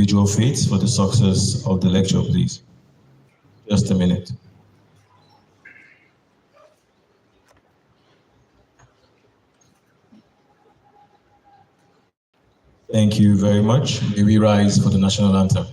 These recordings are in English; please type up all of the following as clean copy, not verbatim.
individual faith for the success of the lecture, please. Just a minute. Thank you very much. May we rise for the national anthem.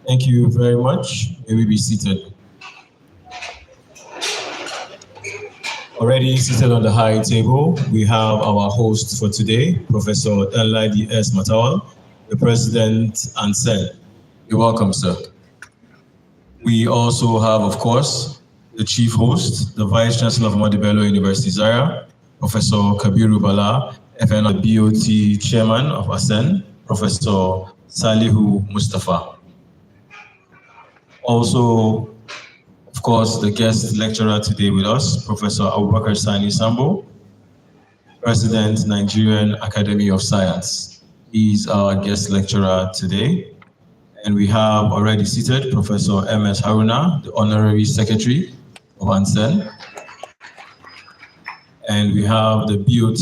Thank you very much. May we be seated. Already seated on the high table, we have our host for today, Professor Enladi S. Matawal, the President ANSEN. You're welcome, sir. We also have, of course, the Chief Host, the Vice Chancellor of Ahmadu Bello University, Zaria, Professor Kabiru Bala, FN BOT Chairman of ANSEN, Professor Salihu Mustafa. Also, of course, the guest lecturer today with us, Professor Abubakar Sani Sambo, President, Nigerian Academy of Science. He's our guest lecturer today. And we have already seated Professor M.S. Haruna, the Honorary Secretary of ANSEN. And we have the BOT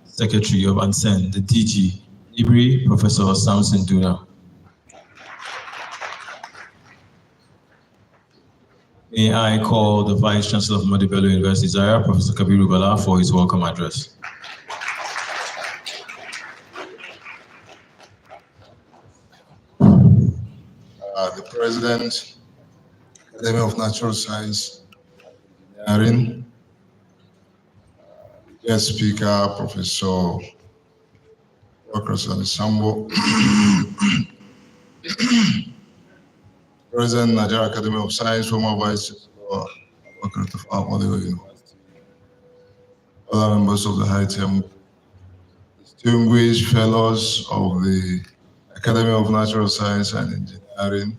Secretary of ANSEN, the DG, Ibri, Professor Samson Duna. May I call the Vice Chancellor of Ahmadu Bello University, Zaria, Professor Kabiru Bala, for his welcome address. The President, Academy of Natural Science and Engineering, guest speaker, Professor Abubakar Sambo, President, Nigerian Academy of Science, former Vice Chancellor of Ahmadu University, other members of the High Table, distinguished fellows of the Academy of Natural Science and Engineering,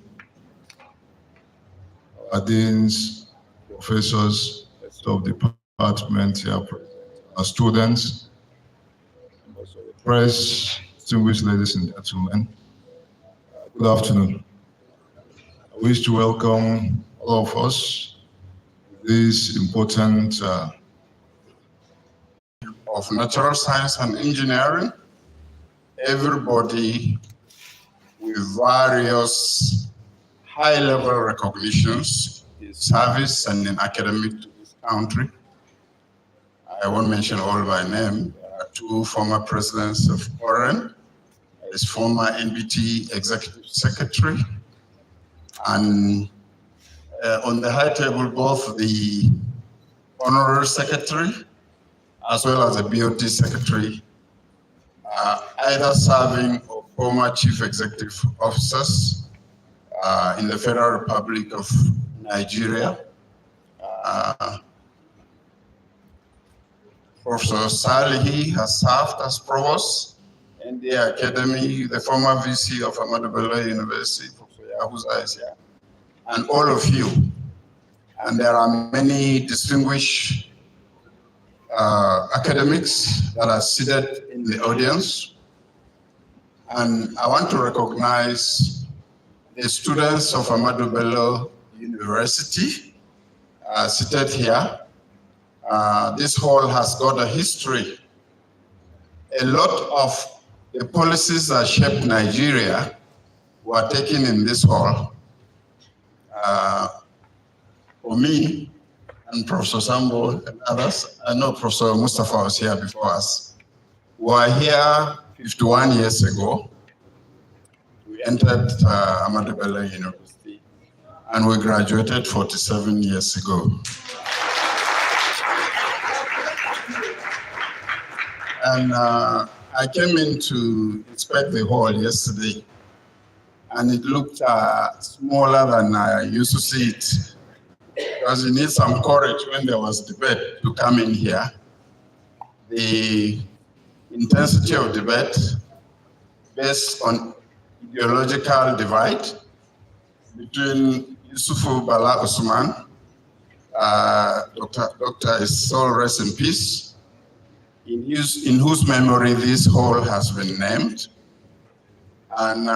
our deans, professors, of the department here present, our students, members of the press, distinguished ladies and gentlemen, good afternoon. I wish to welcome all of us to this important of natural science and engineering. Everybody with various high-level recognitions in service and in academic to this country. I won't mention all by name. There are two former presidents of Foreign, his former NBT Executive Secretary, and on the high table, both the Honorary Secretary as well as the BOT Secretary, either serving or former Chief Executive Officers in the Federal Republic of Nigeria. Professor Salihi has served as provost in the academy, the former VC of Ahmadu Bello University, Professor Yahuza is here, and all of you. And there are many distinguished academics that are seated in the audience. And I want to recognize the students of Ahmadu Bello University seated here. This hall has got a history. A lot of the policies that shaped Nigeria were taken in this hall. For me and Professor Sambo and others, I know Professor Mustafa was here before us. We were here 51 years ago. We entered Ahmadu Bello University and we graduated 47 years ago. And I came in to inspect the hall yesterday, and it looked smaller than I used to see it. Because you need some courage when there was debate to come in here. The intensity of debate based on ideological divide between Yusufu Bala Usman, Dr. His soul rest in peace, in whose memory this hall has been named. And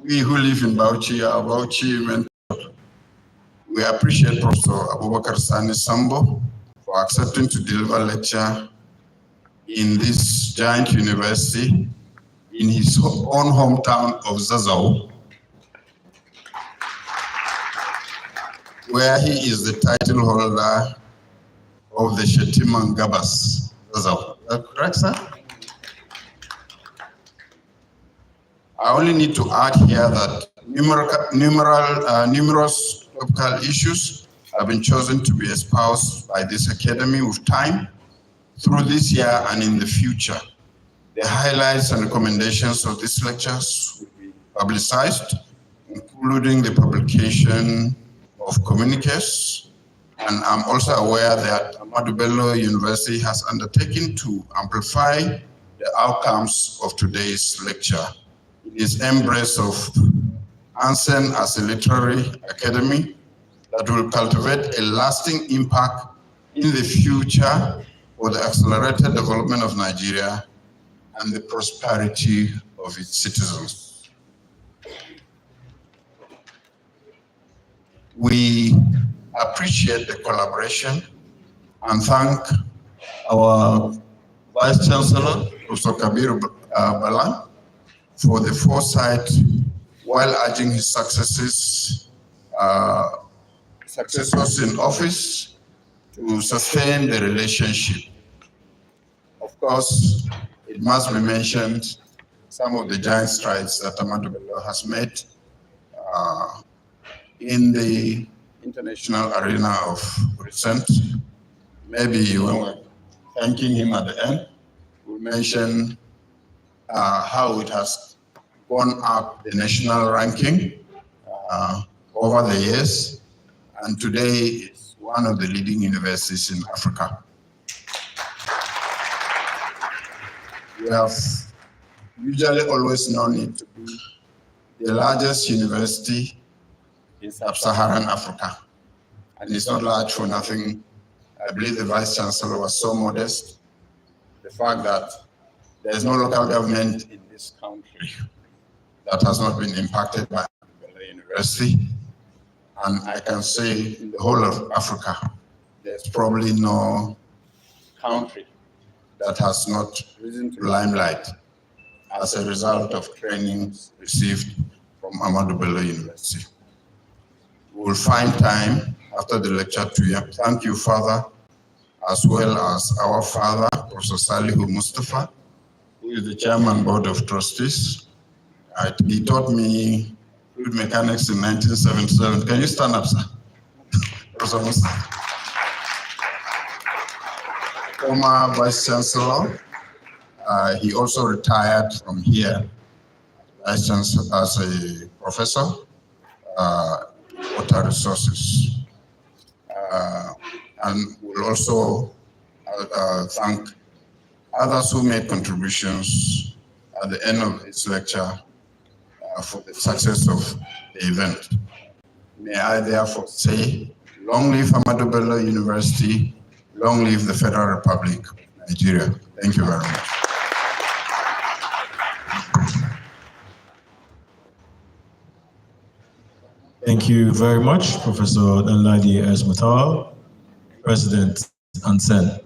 we who live in Bauchi are Bauchi men. We appreciate Professor Abubakar Sani Sambo for accepting to deliver a lecture in this giant university in his own hometown of Zazzau, where he is the title holder of the Shetiman Gabas. Zazzau. Is that correct, sir? I only need to add here that numerous topical issues have been chosen to be espoused by this academy with time through this year and in the future. The highlights and recommendations of these lectures will be publicized, including the publication of communiques. And I'm also aware that Ahmadu Bello University has undertaken to amplify the outcomes of today's lecture. It is embrace of ANSEN as a literary academy that will cultivate a lasting impact in the future for the accelerated development of Nigeria and the prosperity of its citizens. We appreciate the collaboration and thank our Vice Chancellor, Professor Kabir Bala, for the foresight while urging his successors in office to sustain the relationship. Of course, it must be mentioned some of the giant strides that Ahmadu Bello has made in the international arena of recent. Maybe when we're thanking him at the end, we'll mention how it has gone up the national ranking over the years, and today is one of the leading universities in Africa. We have usually always known it to be the largest university in sub-Saharan Africa, and it's not large for nothing. I believe the Vice Chancellor was so modest. The fact that there is no local government in this country that has not been impacted by Bello University. And I can say in the whole of Africa, there's probably no country that has not risen to limelight as a result of trainings received from Ahmadu Bello University. We will find time after the lecture to thank you, Father, as well as our father, Professor Salihu Mustafa, who is the Chairman Board of Trustees. He taught me fluid mechanics in 1977. Can you stand up, sir? Professor Mustafa. Former Vice Chancellor. He also retired from here as a professor, water resources. And will also thank others who made contributions at the end of this lecture for the success of the event. May I therefore say, long live Ahmadu Bello University, long live the Federal Republic of Nigeria. Thank you very much. Thank you very much, Professor Danladi S. Matawal, President ANSEN.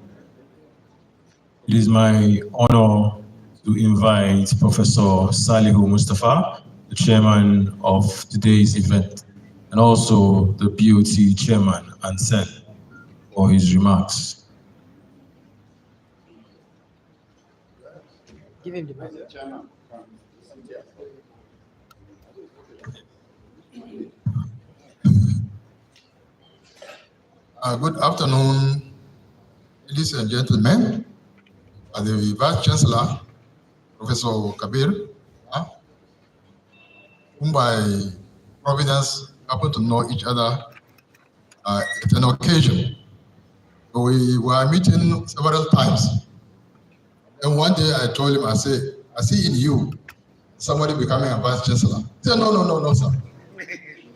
It is my honor to invite Professor Salihu Mustafa, the chairman of today's event, and also the BOT chairman, ANSEN, for his remarks. Give him the message. Good afternoon, ladies and gentlemen. The Vice Chancellor, Professor Kabir, whom by providence happen to know each other at an occasion. We were meeting several times. And one day I told him, I said, I see in you somebody becoming a Vice Chancellor. He said, no, sir.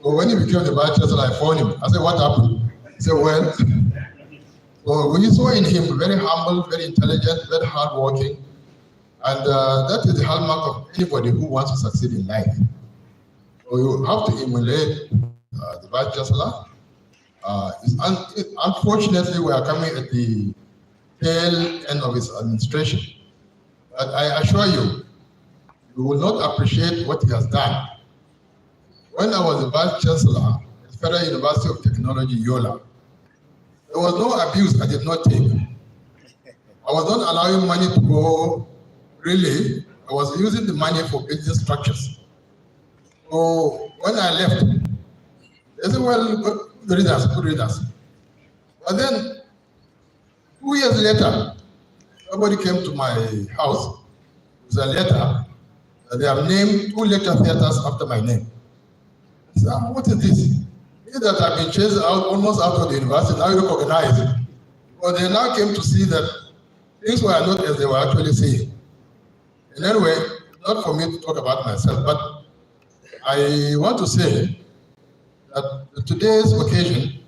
So when he became the Vice Chancellor, I phoned him. I said, what happened? He said, well, so we saw in him very humble, very intelligent, very hardworking. And that is the hallmark of anybody who wants to succeed in life. So you have to emulate the Vice Chancellor. Unfortunately, we are coming at the tail end of his administration. But I assure you, you will not appreciate what he has done. When I was the Vice Chancellor at Federal University of Technology, Yola, there was no abuse I did not take. I was not allowing money to go, really. I was using the money for business structures. So when I left, they said, well, good readers. But then, 2 years later, somebody came to my house with a letter that they have named 2 lecture theaters after my name. I said, what is this? Me that I've been chased out, almost out of the university, now you recognize it. But they now came to see that things were not as they were actually saying. And anyway, not for me to talk about myself, but I want to say that today's occasion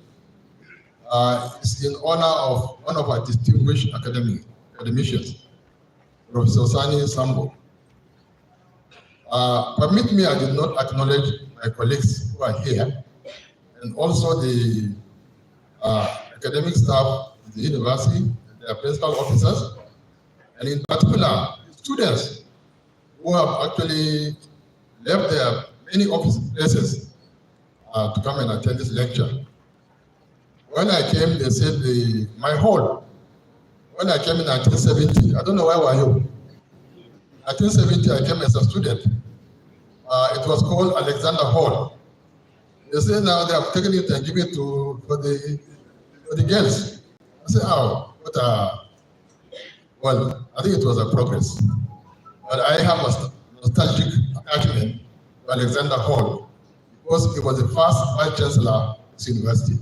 is in honor of one of our distinguished academicians, Professor Sani Sambo. Permit me, I did not acknowledge my colleagues who are here, and also the academic staff of the university, their principal officers, and in particular, students who have actually left their many office places to come and attend this lecture. When I came, they said my hall. When I came in 1970, I don't know where were you. 1970, I came as a student. It was called Alexander Hall. They say now they have taken it and given it for the girls. I said, oh, well, I think it was a progress. But I have a nostalgic attachment to Alexander Hall because it was the first Vice Chancellor of this university.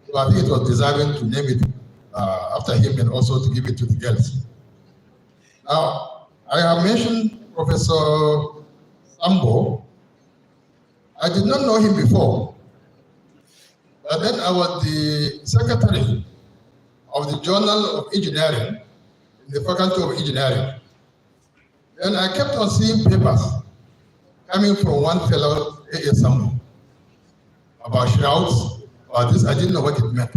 So I think it was deserving to name it after him and also to give it to the girls. Now, I have mentioned Professor Sambo. I did not know him before. But then I was the secretary of the Journal of Engineering in the Faculty of Engineering. Then I kept on seeing papers coming from one fellow, A.A. Sambo, about shrouds, about this. I didn't know what it meant.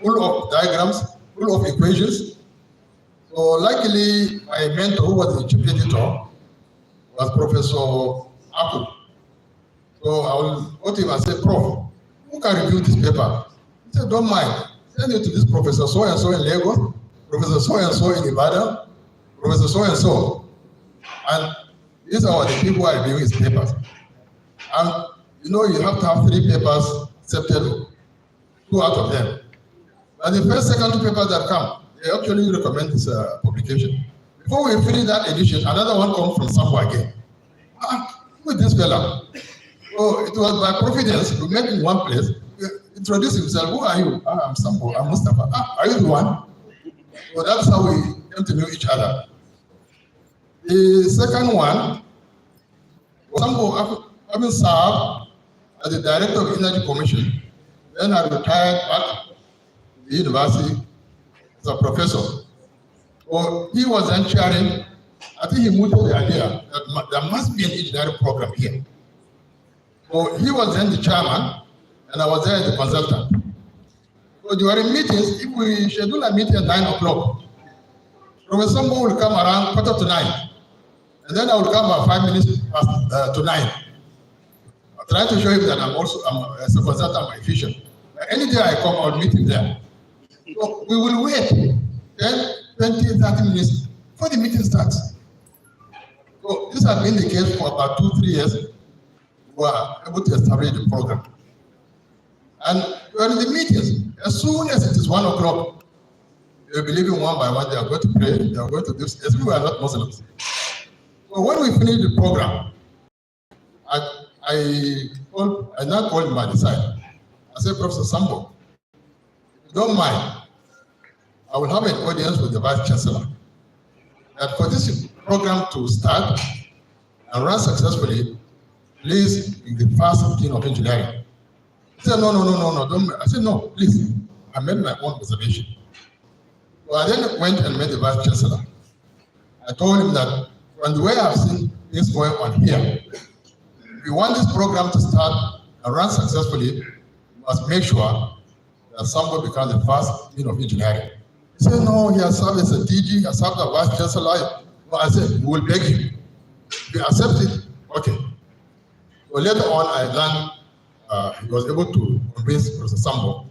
Full of diagrams, full of equations. So luckily, my mentor, who was the chief editor, was Professor Ahmadu. So I will go to him and say, Prof, who can review this paper? He said, don't mind. Send it to this Professor so-and-so in Lagos, Professor so-and-so in Ibadan, Professor so-and-so. And these are the people who are reviewing his papers. And you have to have 3 papers accepted, 2 out of them. And the first, second 2 papers that come, they actually recommend this publication. Before we finish that edition, another one comes from somewhere again. Who is this fella? So it was by providence, we met in one place, introduce himself. Who are you? I'm Sambo, I'm Mustafa. Are you the one? So that's how we came to know each other. The second one was Sambo having served as the director of Energy Commission. Then I retired back to the university as a professor. So he was then chairing. I think he mooted the idea that there must be an engineering program here. So he was then the chairman, and I was there as the consultant. So during meetings, if we schedule a meeting at 9 o'clock, Professor Sambo will come around 8:45, and then I will come about 5 minutes past to 9. I try to show him that I'm as a consultant, I'm efficient. Any day I come, I'll meet him there. So we will wait 10, 20, 30 minutes before the meeting starts. So this has been the case for about 2-3 years. We were able to establish the program. And during the meetings, as soon as it is 1 o'clock, they will be leaving one by one. They are going to pray. They are going to do. As we are not Muslims. So when we finish the program, I now called him at the side. I said, Professor Sambo, if you don't mind, I will have an audience with the Vice Chancellor. That for this program to start and run successfully, please be the first Dean of Engineering. He said, no, don't. I said, no, please. I made my own reservation. So I then went and met the Vice Chancellor. I told him that from the way I've seen things going on here, if you want this program to start and run successfully, you must make sure that somebody becomes the first Dean of Engineering. He said, no, he has served as a DG, he has served as Vice Chancellor. No, I said, we will beg him. If he accepts it, okay. So later on, I learned he was able to convince Professor Sambo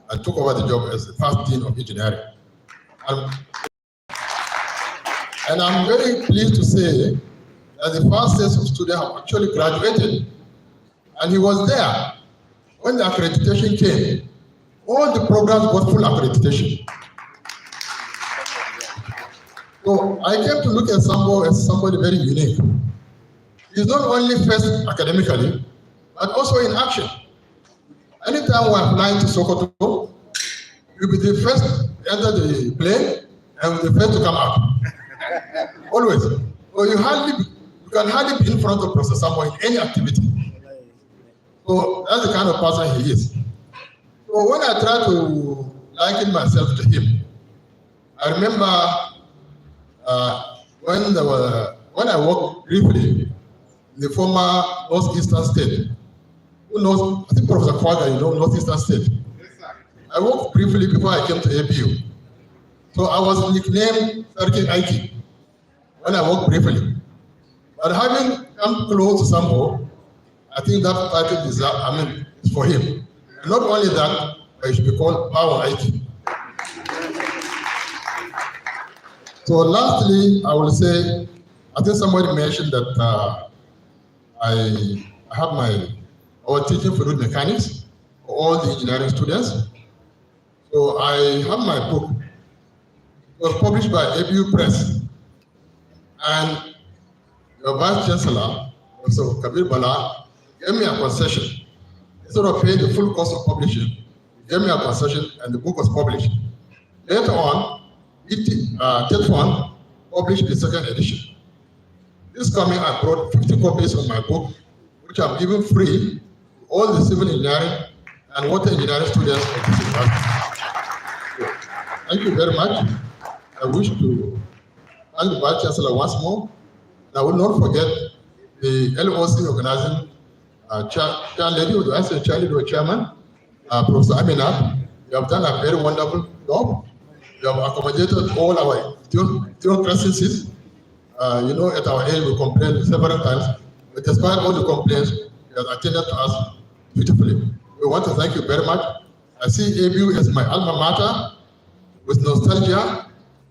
and took over the job as the first Dean of Engineering. And I'm very pleased to say that the first set of students have actually graduated. And he was there when the accreditation came. All the programs got full accreditation. So I came to look at Sambo as somebody very unique. He's not only first academically, but also in action. Anytime we are flying to Sokoto, you'll be the first to enter the plane and the first to come out. Always. So you can hardly be in front of Professor Sambo in any activity. So that's the kind of person he is. So when I try to liken myself to him, I remember when I worked briefly in the former Northeastern State. Who knows? I think Professor Kwaga, you know, Northeastern State. I worked briefly before I came to APU. So I was nicknamed Sarki Aiki when I worked briefly. But having come close to Sambo, I think that title is for him. And not only that, but it should be called Power Aiki. So lastly, I will say, I think somebody mentioned that I have our teaching fluid mechanics for all the engineering students. So I have my book. It was published by ABU Press. And the Vice Chancellor, Professor Kabir Bala, gave me a concession. Instead of paying the full cost of publishing, he gave me a concession and the book was published. Later on, TED Fund published the second edition. This coming, I brought 50 copies of my book, which I'm giving free to all the civil engineering and water engineering students of this university. Thank you very much. I wish to thank the Vice Chancellor once more. And I will not forget the LOC organizing chairman, Professor Ahmadu. You have done a very wonderful job. You have accommodated all our theocracies. At our age we complained several times, but despite all the complaints, you have attended to us beautifully. We want to thank you very much. I see ABU as my alma mater with nostalgia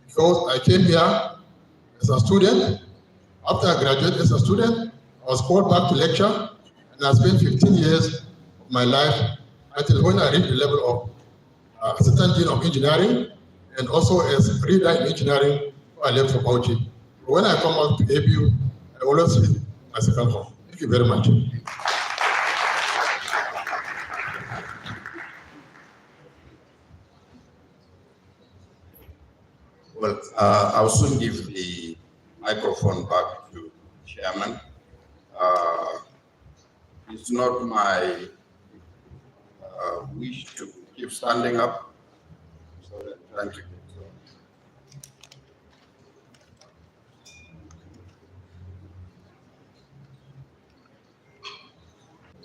because I came here as a student. After I graduated as a student, I was called back to lecture, and I spent 15 years of my life until when I reached the level of Assistant Dean of Engineering and also as reader in engineering. I left for Bauchi. When I come out to ABU, I always see my second home. Thank you very much. Well, I'll soon give the microphone back to Chairman. It's not my wish to keep standing up, so I'm trying to get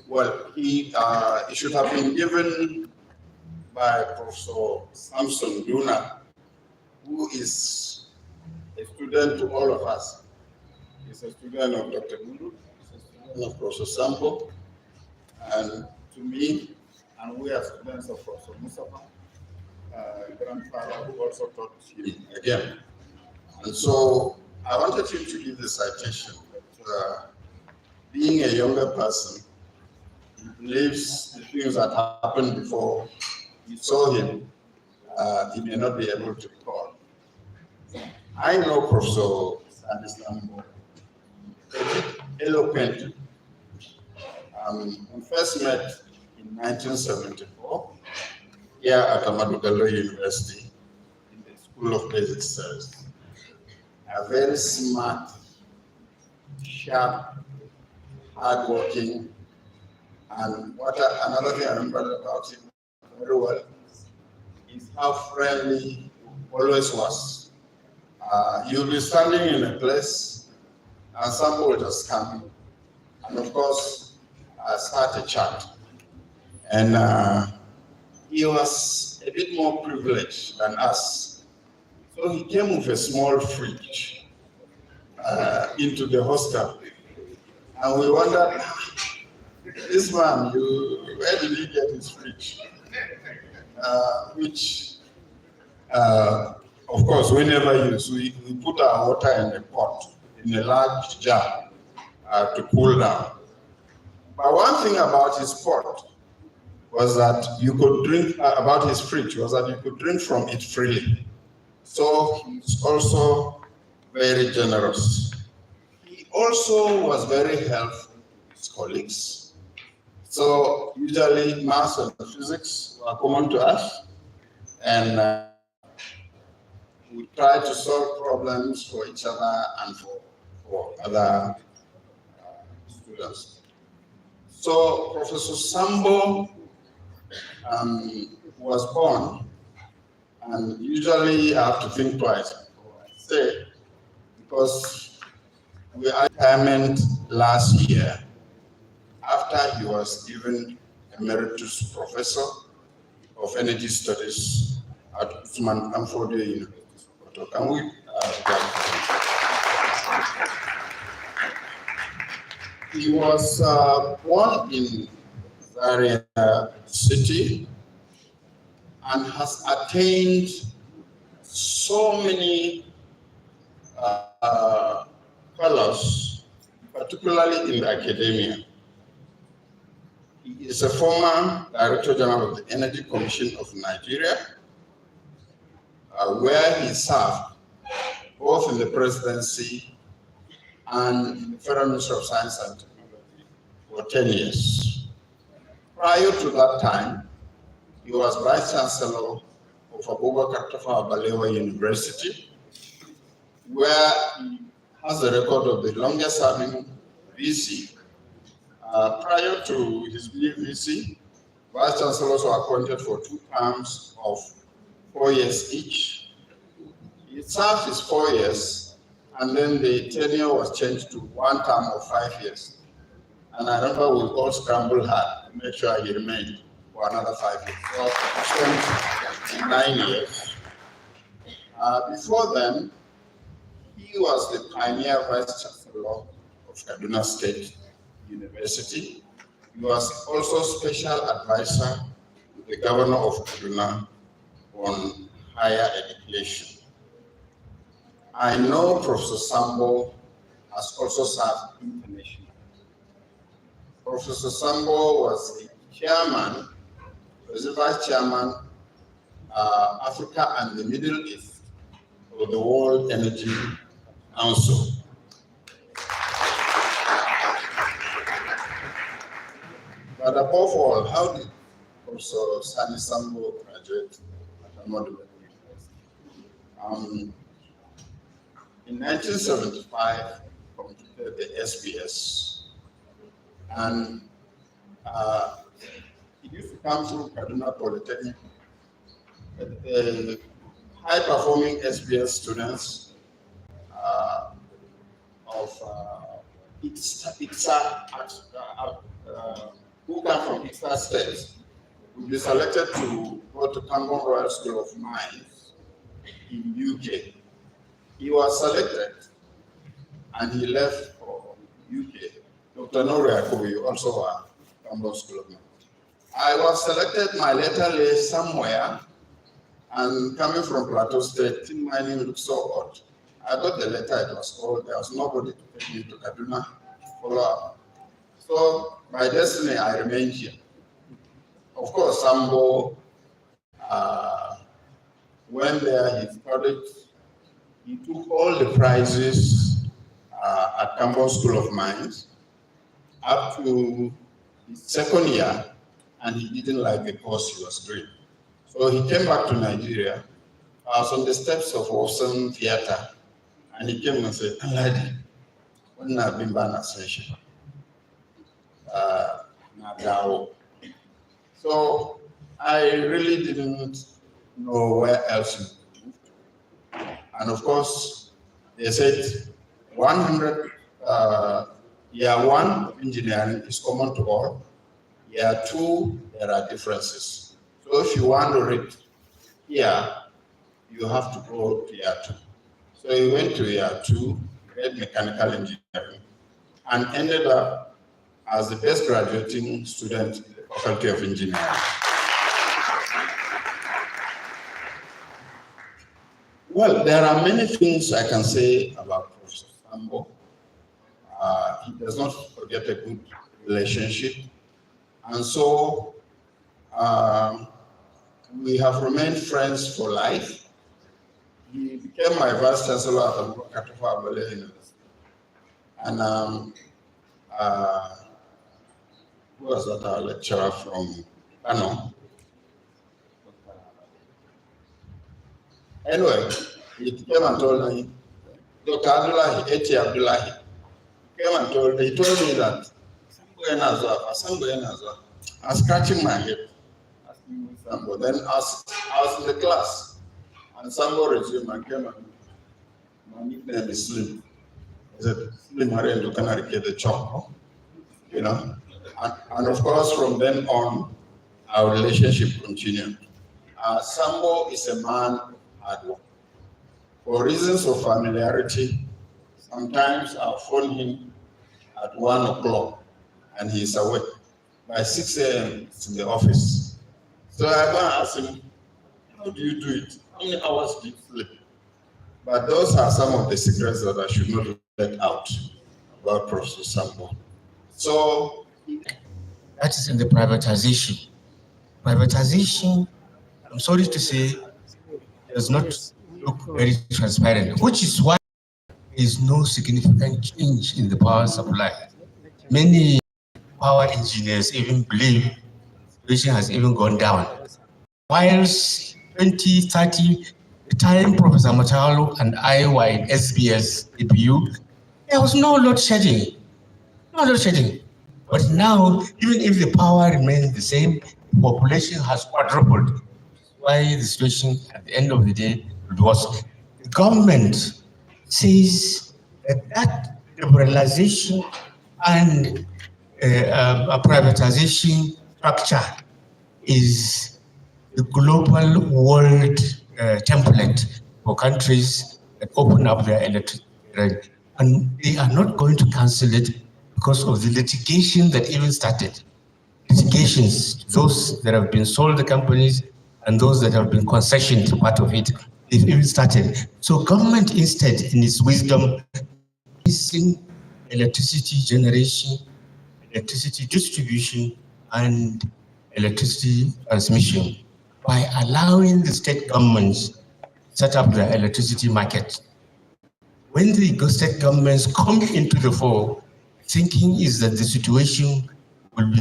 Well, it should have been given by Professor Samson Duna, who is a student to all of us. He's a student of Dr. Gulu, he's a student of Professor Sambo, and to me, and we are students of Professor Mustafa, grandfather who also taught him again. And so I wanted him to give the citation, but being a younger person, he believes the things that happened before he saw him, he may not be able to recall. I know Professor Sandislambo, eloquent. We first met in 1974 here at Ahmadu Bello University in the School of Basic Studies. A very smart, sharp, hardworking, and another thing I remember about him very well is how friendly he always was. You'll be standing in a place and somebody will just come, and of course, start a chat. And he was a bit more privileged than us. So he came with a small fridge into the hostel. And we wondered, this man, where did he get his fridge? Which, of course, we never use. We put our water in a pot, in a large jar, to cool down. But one thing about his pot was that you could drink, about his fridge, was that you could drink from it freely. So he's also very generous. He also was very helpful to his colleagues. So usually maths and physics were common to us, and we try to solve problems for each other and for other students. So Professor Sambo was born, and usually I have to think twice before I say, because we had retirement last year after he was given emeritus professor of energy studies at Usman Danfodio University. Can we He was born in Zaria city and has attained so many fellows, particularly in academia. He is a former Director General of the Energy Commission of Nigeria, where he served both in the presidency and in the Federal Ministry of Science and Technology for 10 years. Prior to that time, he was Vice Chancellor of Abubakar Tafawa Balewa University, where he has the record of the longest serving VC. Prior to his being VC, Vice Chancellors were appointed for 2 terms of 4 years each. He served his 4 years, and then the tenure was changed to 1 term of 5 years. And I remember we all scrambled hard to make sure he remained for another 5 years. So he spent 9 years. Before then, he was the pioneer Vice Chancellor of Kaduna State University. He was also special advisor to the Governor of Kaduna on higher education. I know Professor Sambo has also served internationally. Professor Sambo was the chairman, was the vice chairman, Africa and the Middle East of the World Energy Council. But above all, how did Professor Sani Sambo graduate at Ahmadu University? In 1975, completed the SBS, and it used to come through Kaduna Polytechnic. The high-performing SBS students of who come from ITSA states would be selected to go to Cameroon Royal School of Mines in UK. He was selected and he left for UK. Dr. Nori Akobi also at Cameroon School of Mines. I was selected, my letter lay somewhere, and coming from Plateau State, tin mining looked so odd. I got the letter, it was called, there was nobody to take me to Kaduna, follow up. So, by destiny, I remained here. Of course, Sambo went there, he studied, he took all the prizes at Cameroon School of Mines up to his second year, and he didn't like the course he was doing. So he came back to Nigeria. I was on the steps of ANSEN Theater, and he came and said, "Lady, when I've been ban session, so I really didn't know where else to move. And of course, they said 100 year one of engineering is common to all. Year two, there are differences. So if you want to read here, you have to go to year two. So he went to year two, read mechanical engineering, and ended up as the best graduating student in the Faculty of Engineering. Well, there are many things I can say about Professor Sambo. He does not forget a good relationship. And so we have remained friends for life. He became my vice chancellor at Bello University. And who was that our lecturer from Kano? Anyway, he came and told me, Dr. Abdullahi, Eti Abdullahi, came and told me that I'm scratching my head. Sambo. Then I was in the class, and Sambo resumed and came and my nickname is Slim. He said, Slim Haren, you can get the chop, you know. And of course, from then on, our relationship continued. Sambo is a man of hard work. For reasons of familiarity, sometimes I'll phone him at 1 o'clock and he's awake. By 6 a.m., he's in the office. So I go and ask him, how do you do it? How many hours do you sleep? But those are some of the secrets that I should not let out about Professor Sambo. So that is in the privatization. Privatization, I'm sorry to say, does not look very transparent, which is why there is no significant change in the power supply. Many power engineers even believe the situation has even gone down. Whilst 2030, the time Professor Matalo and I were in SBS APU, there was no load shedding. No load shedding. But now, even if the power remains the same, the population has quadrupled. Why the situation at the end of the day was the government says that liberalization and a privatization structure is the global world template for countries that open up their electric grid. And they are not going to cancel it because of the litigation that even started. Litigations, those that have been sold the companies and those that have been concessioned part of it, they've even started. So government instead, in its wisdom, increasing electricity generation, electricity distribution, and electricity transmission by allowing the state governments set up their electricity market. When the state governments come into the fore, thinking is that the situation will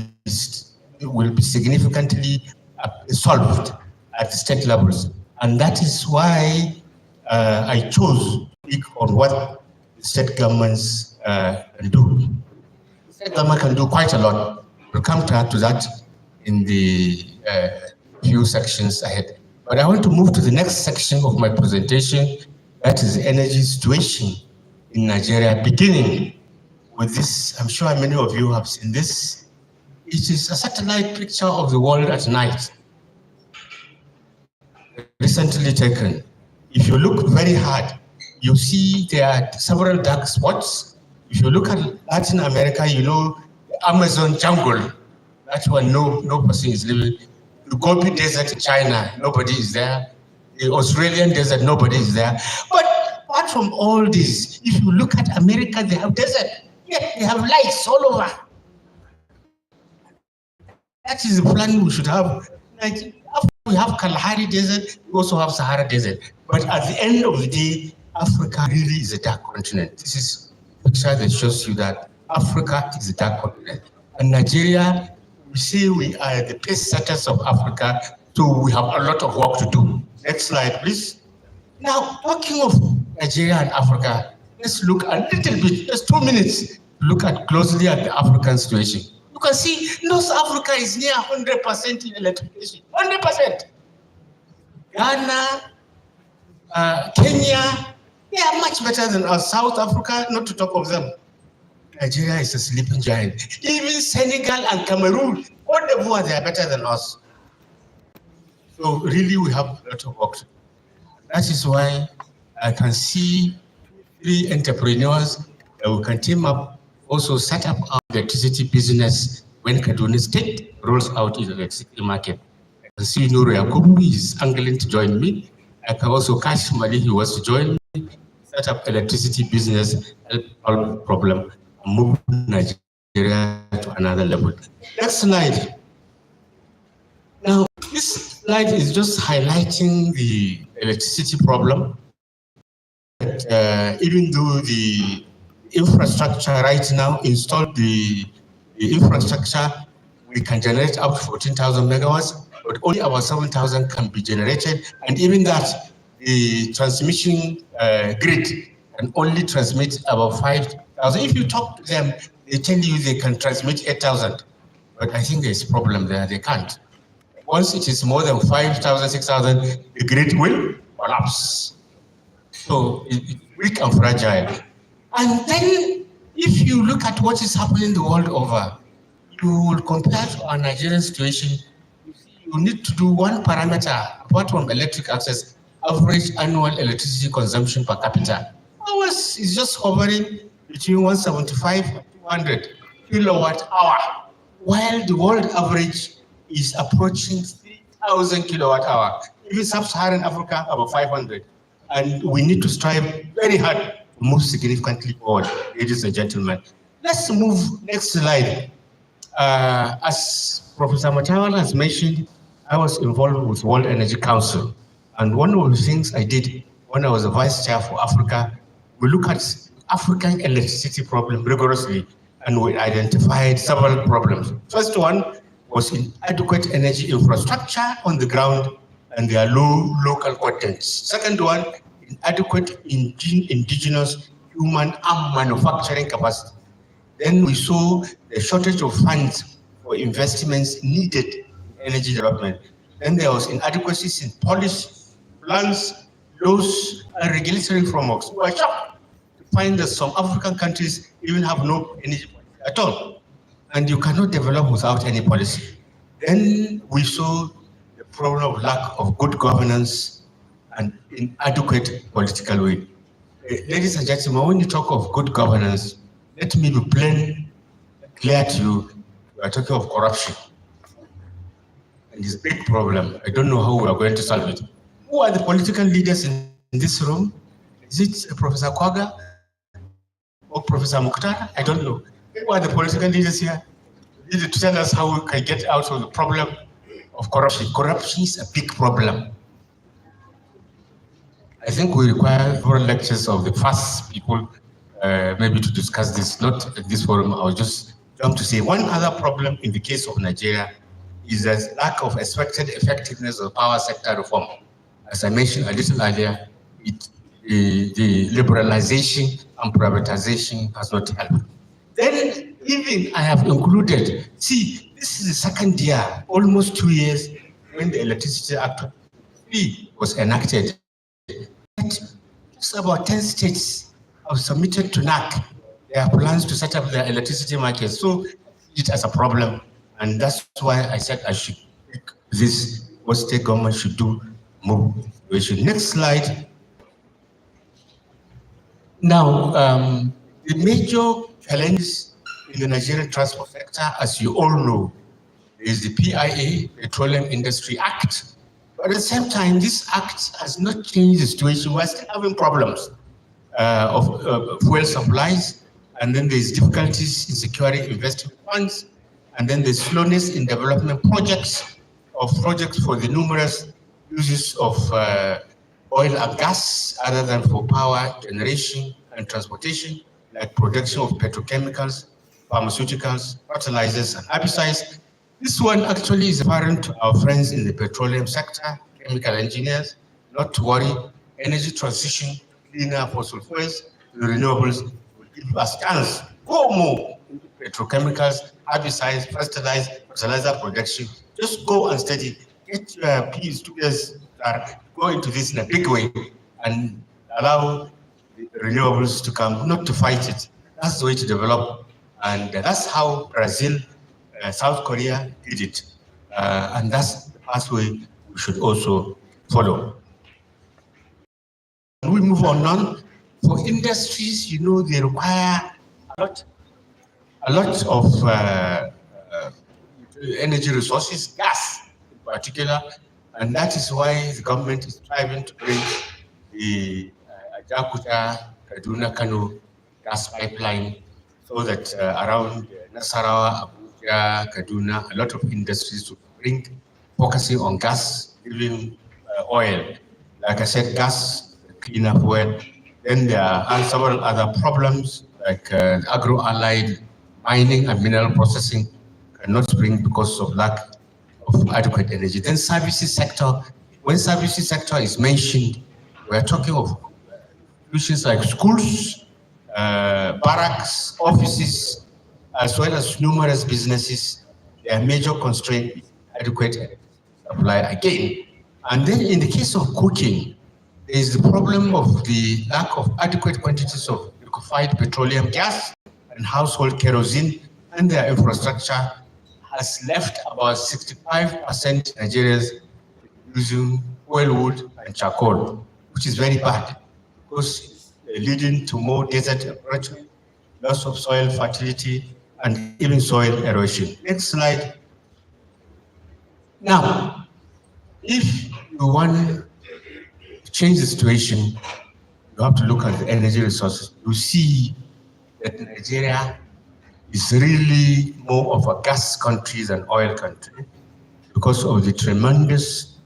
be significantly solved at the state levels. And that is why I chose speak on what the state governments can do. The state government can do quite a lot. We'll come to that in the few sections ahead. But I want to move to the next section of my presentation, that is the energy situation in Nigeria, beginning with this. I'm sure many of you have seen this. It is a satellite picture of the world at night, recently taken. If you look very hard, you see there are several dark spots. If you look at Latin America, you know the Amazon jungle. That's where no person is living. The Gobi Desert in China, nobody is there. The Australian desert, nobody is there. But apart from all this, if you look at America, they have desert. Yet they have lights all over. That is the plan we should have. Like, after we have Kalahari Desert, we also have Sahara Desert. But at the end of the day, Africa really is a dark continent. This is a picture that shows you that Africa is a dark continent. And Nigeria, we say we are the pace setters of Africa, so we have a lot of work to do. Next slide, please. Now, talking of Nigeria and Africa, let's look a little bit, just 2 minutes, look closely at the African situation. You can see North Africa is near 100% in electrification, 100%. Ghana, Kenya, they are much better than us. South Africa, not to talk of them. Nigeria is a sleeping giant. Even Senegal and Cameroon, Cote d'Ivoire, they are better than us. So really, we have a lot of work to do. That is why I can see 3 entrepreneurs that we can team up, also set up our electricity business when Kaduna State rolls out its electricity market. I can see Nuru Yakubu is angling to join me. I can also catch Mali, he wants to join me, set up electricity business, help solve the problem, and move Nigeria to another level. Next slide. Now, this slide is just highlighting the electricity problem. Even though the infrastructure right now installed the infrastructure, we can generate up to 14,000 megawatts, but only about 7,000 can be generated. And even that, the transmission grid can only transmit about 5,000. If you talk to them, they tell you they can transmit 8,000. But I think there's a problem there, they can't. Once it is more than 5,000, 6,000, the grid will collapse. So it's weak and fragile. And then if you look at what is happening the world over, you will compare to our Nigerian situation, you need to do one parameter, apart from electric access, average annual electricity consumption per capita. Ours is just hovering between 175 and 200 kilowatt hour, while the world average is approaching 3,000 kilowatt hour. Even sub-Saharan Africa, about 500. And we need to strive very hard to move significantly forward, ladies and gentlemen. Let's move, next slide. As Professor Matawal has mentioned, I was involved with World Energy Council. And one of the things I did when I was the vice chair for Africa, we look at African electricity problem rigorously, and we identified several problems. First one was inadequate energy infrastructure on the ground and their low local contents. Second one, inadequate indigenous human and manufacturing capacity. Then we saw the shortage of funds for investments needed in energy development. Then there was inadequacies in policy, plans, laws, and regulatory frameworks. We were shocked to find that some African countries even have no energy policy at all. And you cannot develop without any policy. Then we saw the problem of lack of good governance and inadequate political will. Ladies and gentlemen, when you talk of good governance, let me be plain, clear to you, we are talking of corruption. And it's a big problem. I don't know how we are going to solve it. Who are the political leaders in this room? Is it Professor Kwaga or Professor Mukhtar? I don't know. Who are the political leaders here? They need to tell us how we can get out of the problem of corruption. Corruption is a big problem. I think we require several lectures of the first people maybe to discuss this, not at this forum. I was just trying to say one other problem in the case of Nigeria is the lack of expected effectiveness of power sector reform. As I mentioned a little earlier, the the liberalization and privatization has not helped. Then even I have included, see, this is the second year, almost 2 years, when the Electricity Act was enacted. It's about 10 states have submitted to NAC their plans to set up their electricity market. So it as a problem. And that's why I said I should pick this, what state government should do more. Next slide. Now, the major challenges in the Nigerian transport sector, as you all know, is the PIA, Petroleum Industry Act. But at the same time, this act has not changed the situation. We're still having problems of fuel supplies, and then there's difficulties in securing investment funds, and then there's slowness in development projects for the numerous uses of oil and gas other than for power generation and transportation, like production of petrochemicals, pharmaceuticals, fertilizers, and herbicides. This one actually is apparent to our friends in the petroleum sector, chemical engineers, not to worry. Energy transition, cleaner fossil fuels, the renewables will give us chance. Go more into petrochemicals, herbicides, fertilizer production. Just go and study. Get your P's, 2 years, go into this in a big way and allow the renewables to come, not to fight it. That's the way to develop. And that's how Brazil, South Korea did it. And that's the pathway we should also follow. We move on. For industries, you know, they require a lot of energy resources, gas in particular, and that is why the government is striving to bring the Ajakuta Kaduna Kano gas pipeline so that around Nasarawa, Abuja, Kaduna, a lot of industries will bring, focusing on gas, even oil. Like I said, gas, cleaner fuel. Then there are several other problems like agro-allied mining and mineral processing cannot spring because of lack of adequate energy. Then services sector, when services sector is mentioned, we're talking of institutions like schools, barracks, offices, as well as numerous businesses. Their major constraint is adequate supply again. And then in the case of cooking, there is the problem of the lack of adequate quantities of liquefied petroleum gas and household kerosene, and their infrastructure has left about 65% Nigerians using oil wood and charcoal, which is very bad because it's leading to more desert temperature, loss of soil fertility, and even soil erosion. Next slide. Now, if you want to change the situation, you have to look at the energy resources. You see that Nigeria is really more of a gas country than oil country because of the tremendous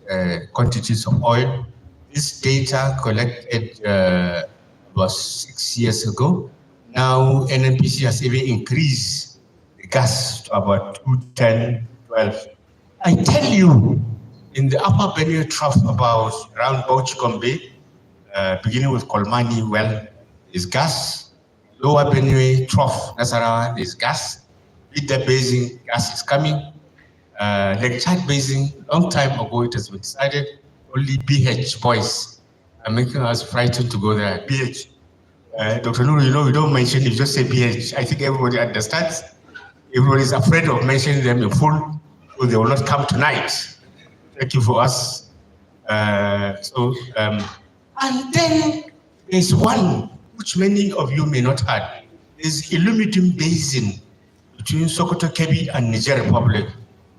quantities of oil. This data collected about 6 years ago. Now NNPC has even increased the gas to about 210, 12. I tell you, in the upper Benue Trough about around Bauchi Gombe, beginning with Kolmani well, is gas. Lower Benue Trough, Nasarawa, is gas. Bidda Basin, gas is coming. Lake Chad Basin, long time ago it has been decided, only BH boys are making us frightened to go there. BH. Dr. Nuru, you know, we don't mention, you just say BH. I think everybody understands. Everybody is afraid of mentioning them in full, so they will not come tonight. Thank you for us. And then there's one which many of you may not have. There's Illumitum Basin between Sokoto, Kebbi, and Niger Republic.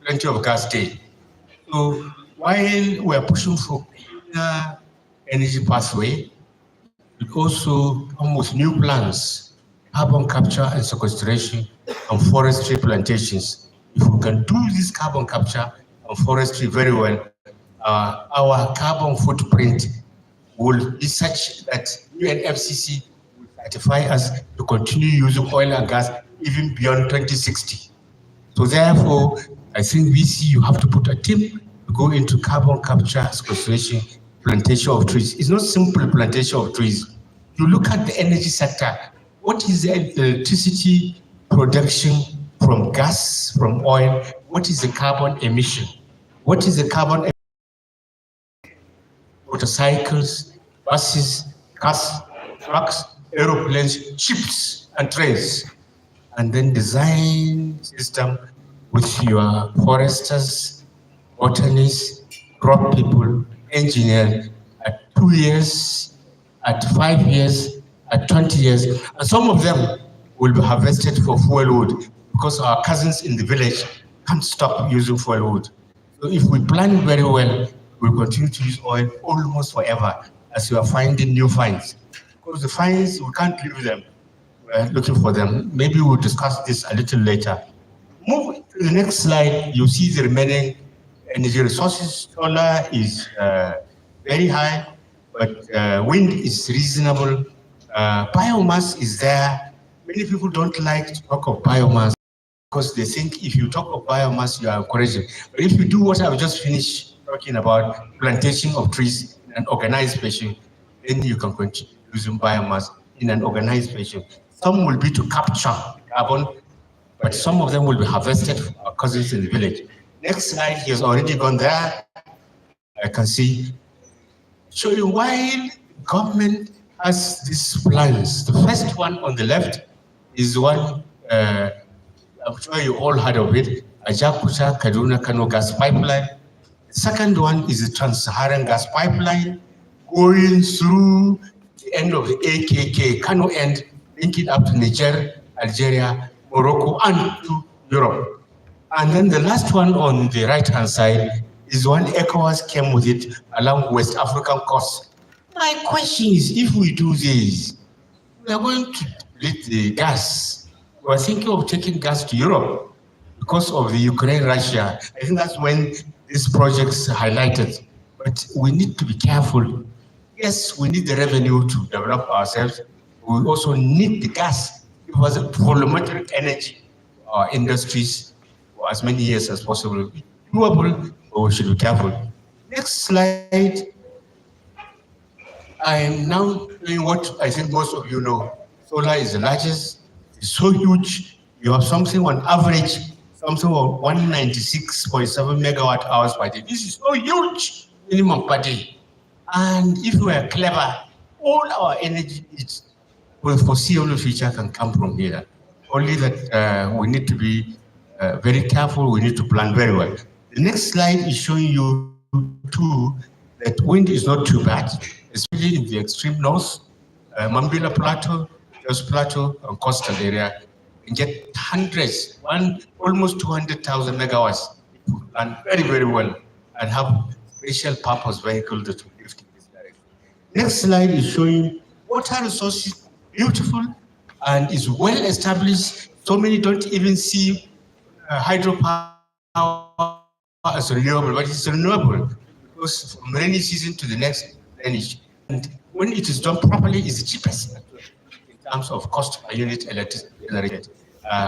Plenty of gas there. So while we're pushing for cleaner energy pathway, we also come with new plans, carbon capture and sequestration, and forestry plantations. If we can do this carbon capture and forestry very well, our carbon footprint will be such that UNFCCC will certify us to continue using oil and gas even beyond 2060. So therefore, I think we see you have to put a team to go into carbon capture, sequestration, plantation of trees. It's not simple plantation of trees. You look at the energy sector. What is the electricity production from gas, from oil? What is the carbon emission? What is the carbon motorcycles, buses, cars, trucks, aeroplanes, ships, and trains? And then design system with your foresters, botanists, crop people, engineers at 2 years, at 5 years, at 20 years. And some of them will be harvested for fuel wood because our cousins in the village can't stop using fuel wood. So if we plan very well, we'll continue to use oil almost forever as we are finding new finds. Because the finds, we can't leave them. We're looking for them. Maybe we'll discuss this a little later. Move to the next slide. You see the remaining energy resources. Solar is very high, but wind is reasonable. Biomass is there. Many people don't like to talk of biomass because they think if you talk of biomass, you are encouraging. But if you do what I've just finished talking about, plantation of trees in an organized fashion, then you can continue using biomass in an organized fashion. Some will be to capture carbon, but some of them will be harvested from our cousins in the village. Next slide, he has already gone there. I can see. Showing while government has these plans, the first one on the left is one, I'm sure you all heard of it, Ajakuta Kaduna Kano gas pipeline. The second one is the Trans-Saharan gas pipeline going through the end of the AKK, Kano end, linking up to Niger, Algeria, Morocco, and to Europe. And then the last one on the right-hand side is one ECOWAS came with it along West African coast. My question is, if we do this, we are going to lead the gas. We are thinking of taking gas to Europe because of the Ukraine-Russia. I think that's when these projects highlighted. But we need to be careful. Yes, we need the revenue to develop ourselves. We also need the gas. It was a volumetric energy for our industries for as many years as possible. Doable, but we should be careful. Next slide. I am now doing what I think most of you know. Solar is the largest. It's so huge. You have something on average, something of 196.7 megawatt hours per day. This is so huge, minimum per day. And if we are clever, all our energy needs for the foreseeable future can come from here. Only that we need to be very careful. We need to plan very well. The next slide is showing you too that wind is not too bad, especially in the extreme north, Mambila Plateau, Jos Plateau, and coastal area, and get hundreds, almost 200,000 megawatts, and very, very well, and have special purpose vehicle that will lift in this direction. Next slide is showing water resources, beautiful, and is well established. So many don't even see hydropower as renewable, but it's renewable because from rainy season to the next vanish. And when it is done properly, it's the cheapest in terms of cost per unit electricity generated.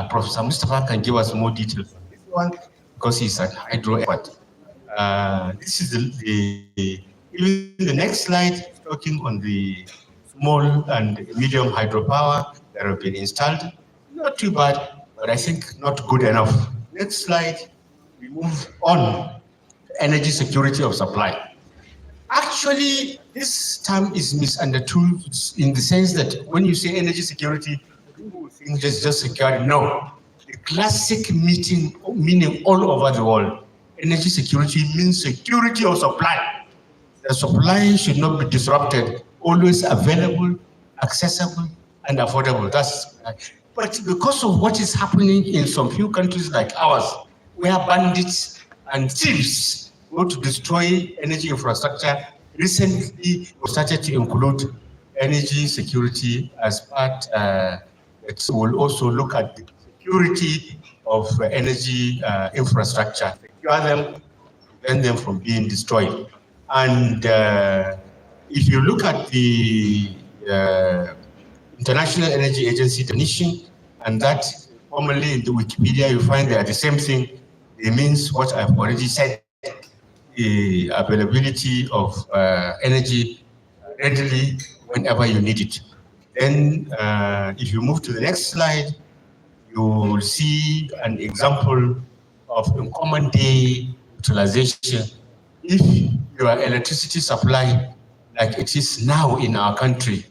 Professor Mustafa can give us more details on this one because he's an hydro expert. This is even the next slide talking on the small and medium hydropower that have been installed. Not too bad, but I think not good enough. Next slide, we move on. Energy security of supply. Actually, this term is misunderstood in the sense that when you say energy security, people think just security. No. The classic meaning all over the world, energy security means security of supply. The supply should not be disrupted, always available, accessible, and affordable. But because of what is happening in some few countries like ours, where bandits and thieves go to destroy energy infrastructure, recently we started to include energy security as part. It will also look at the security of energy infrastructure, secure them, prevent them from being destroyed. And if you look at the International Energy Agency definition, and that formally in the Wikipedia, you find they are the same thing. It means what I've already said. the availability of energy readily whenever you need it. Then if you move to the next slide, you will see an example of a common day utilization. If your electricity supply, like it is now in our country,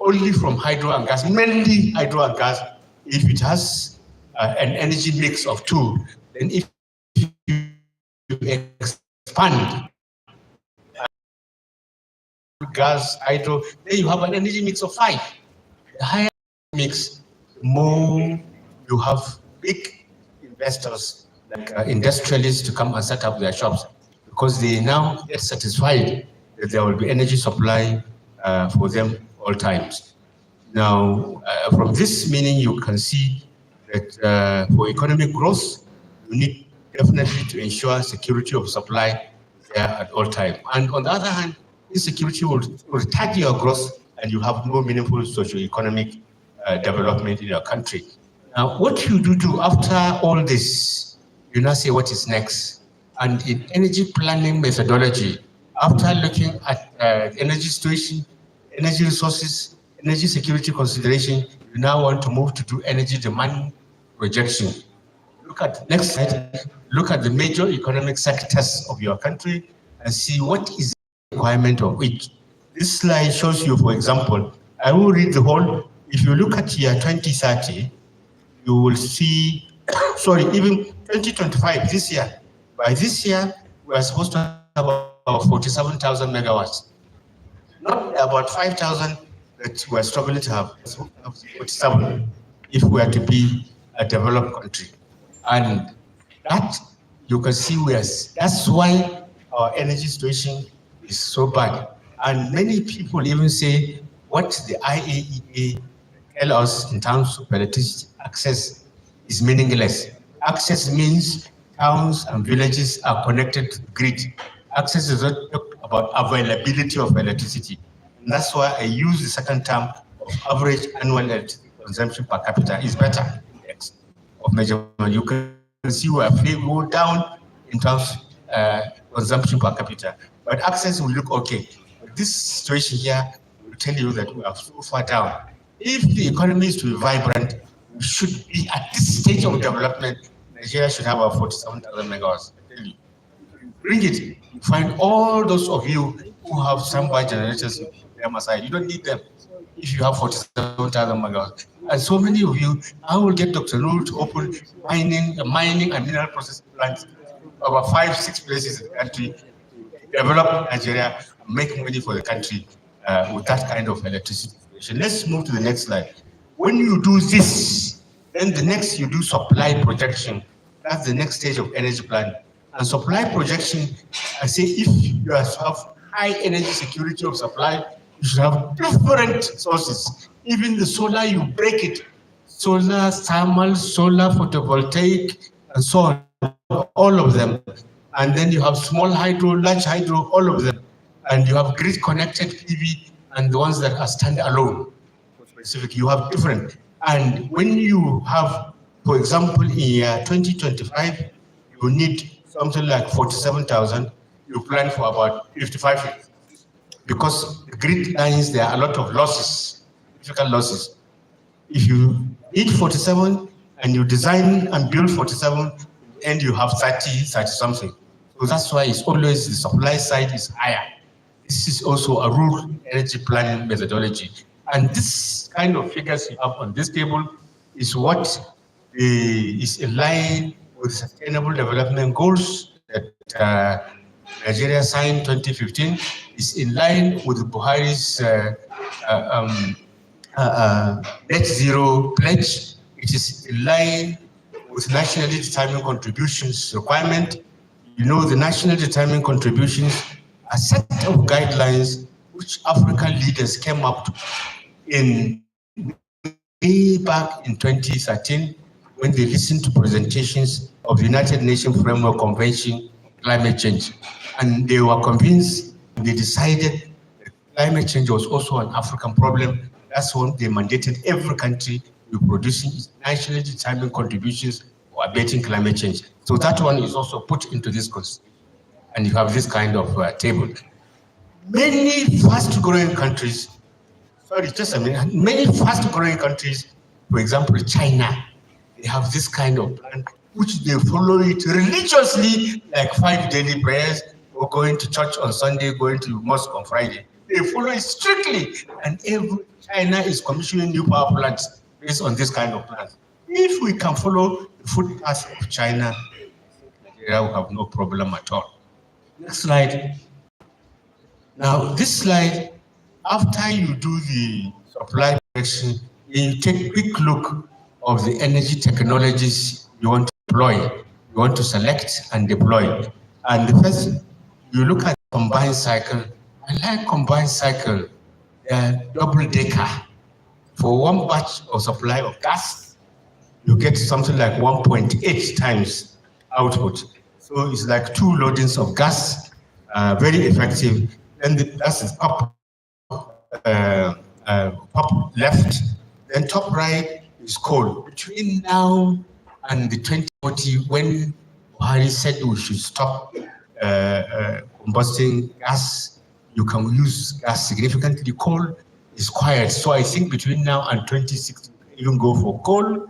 only from hydro and gas, mainly hydro and gas, if it has an energy mix of 2, then if you expand gas, hydro, then you have an energy mix of 5. The higher mix, the more you have big investors like industrialists to come and set up their shops, because they now get satisfied that there will be energy supply for them all times. Now, from this meaning, you can see that for economic growth, you need definitely to ensure security of supply there at all times. And on the other hand, insecurity will retard your growth and you have no meaningful socio-economic development in your country. Now, what you do after all this, you now say what is next. And in energy planning methodology, after looking at energy situation, energy resources, energy security consideration, you now want to move to do energy demand projection. Look at next slide. Look at the major economic sectors of your country and see what is the requirement of each. This slide shows you, for example, I will read the whole. If you look at year 2030, you will see, sorry, even 2025, this year. By this year, we are supposed to have about 47,000 megawatts. Not about 5,000 that we are struggling to have, 47 if we are to be a developed country. And that, you can see, that's why our energy situation is so bad. And many people even say what the IAEA tell us in terms of electricity access is meaningless. Access means towns and villages are connected to the grid. Access is not about availability of electricity. And that's why I use the second term of average annual electricity consumption per capita is better index of measurement. You can see we are go down in terms of consumption per capita, but access will look okay. But this situation here will tell you that we are so far down. If the economy is to be vibrant, we should be at this stage of development. Nigeria should have about 47,000 megawatts. I tell you. Bring it. You find all those of you who have standby generators in them aside. You don't need them if you have 47,000 megawatts. And so many of you, I will get Dr. Nuru to open mining and mineral processing plants over 5-6 places in the country, develop Nigeria, and make money for the country with that kind of electricity. Let's move to the next slide. When you do this, then the next you do supply projection. That's the next stage of energy planning. And supply projection, I say if you have high energy security of supply, you should have different sources. Even the solar, you break it. Solar, thermal, solar, photovoltaic, and so on, all of them. And then you have small hydro, large hydro, all of them. And you have grid connected PV and the ones that are standalone. Specific, you have different. And when you have, for example, in year 2025, you need something like 47,000, you plan for about 55. Because the grid lines, there are a lot of losses, difficult losses. If you need 47 and you design and build 47, and you have 30 something. So that's why it's always the supply side is higher. This is also a rural energy planning methodology. And this kind of figures you have on this table is what is in line with Sustainable Development Goals that Nigeria signed 2015, is in line with Buhari's net zero pledge. It is in line with nationally determined contributions requirement. You know, the nationally determined contributions are a set of guidelines which African leaders came up to in way back in 2013 when they listened to presentations of the United Nations Framework Convention on Climate Change. And they were convinced, they decided that climate change was also an African problem. That's when they mandated every country to be producing nationally determined contributions for abating climate change. So that one is also put into this constitution. and you have this kind of table. Many fast-growing countries, many fast-growing countries, for example, China, they have this kind of plan, which they follow it religiously, like 5 daily prayers, or going to church on Sunday, going to mosque on Friday. They follow it strictly, and China is commissioning new power plants based on this kind of plans. If we can follow the footpath of China, Nigeria will have no problem at all. Next slide. Now, this slide, after you do the supply projection, you take a quick look of the energy technologies you want to deploy, you want to select and deploy. And the first, you look at combined cycle. I like combined cycle, double decker. For one batch of supply of gas, you get something like 1.8 times output. So it's like 2 loadings of gas, very effective. Then that's the top left. Then top right is coal. Between now and the 2040, when Buhari said we should stop combusting gas, you can use gas significantly. Coal is quiet. So I think between now and 2060, you can go for coal.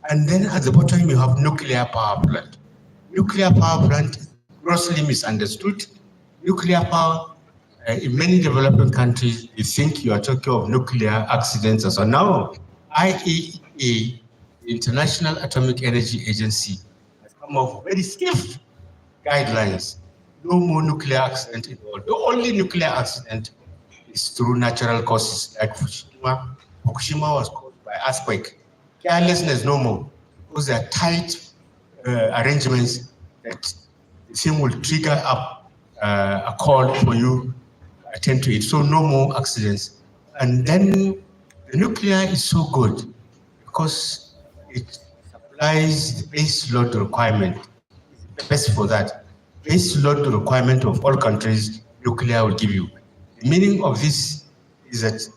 And then at the bottom, you have nuclear power plant. Nuclear power plant is grossly misunderstood. Nuclear power, in many developing countries, you think you are talking of nuclear accidents. So now, IAEA, the International Atomic Energy Agency, has come up with very stiff guidelines. No more nuclear accident in the world. The only nuclear accident is through natural causes, like Fukushima. Fukushima was caused by earthquake. Carelessness, no more, because there are tight arrangements that the thing will trigger up a call for you to attend to it. So no more accidents. And then the nuclear is so good because it supplies the base load requirement. It's the best for that. Base load requirement of all countries, nuclear will give you. The meaning of this is that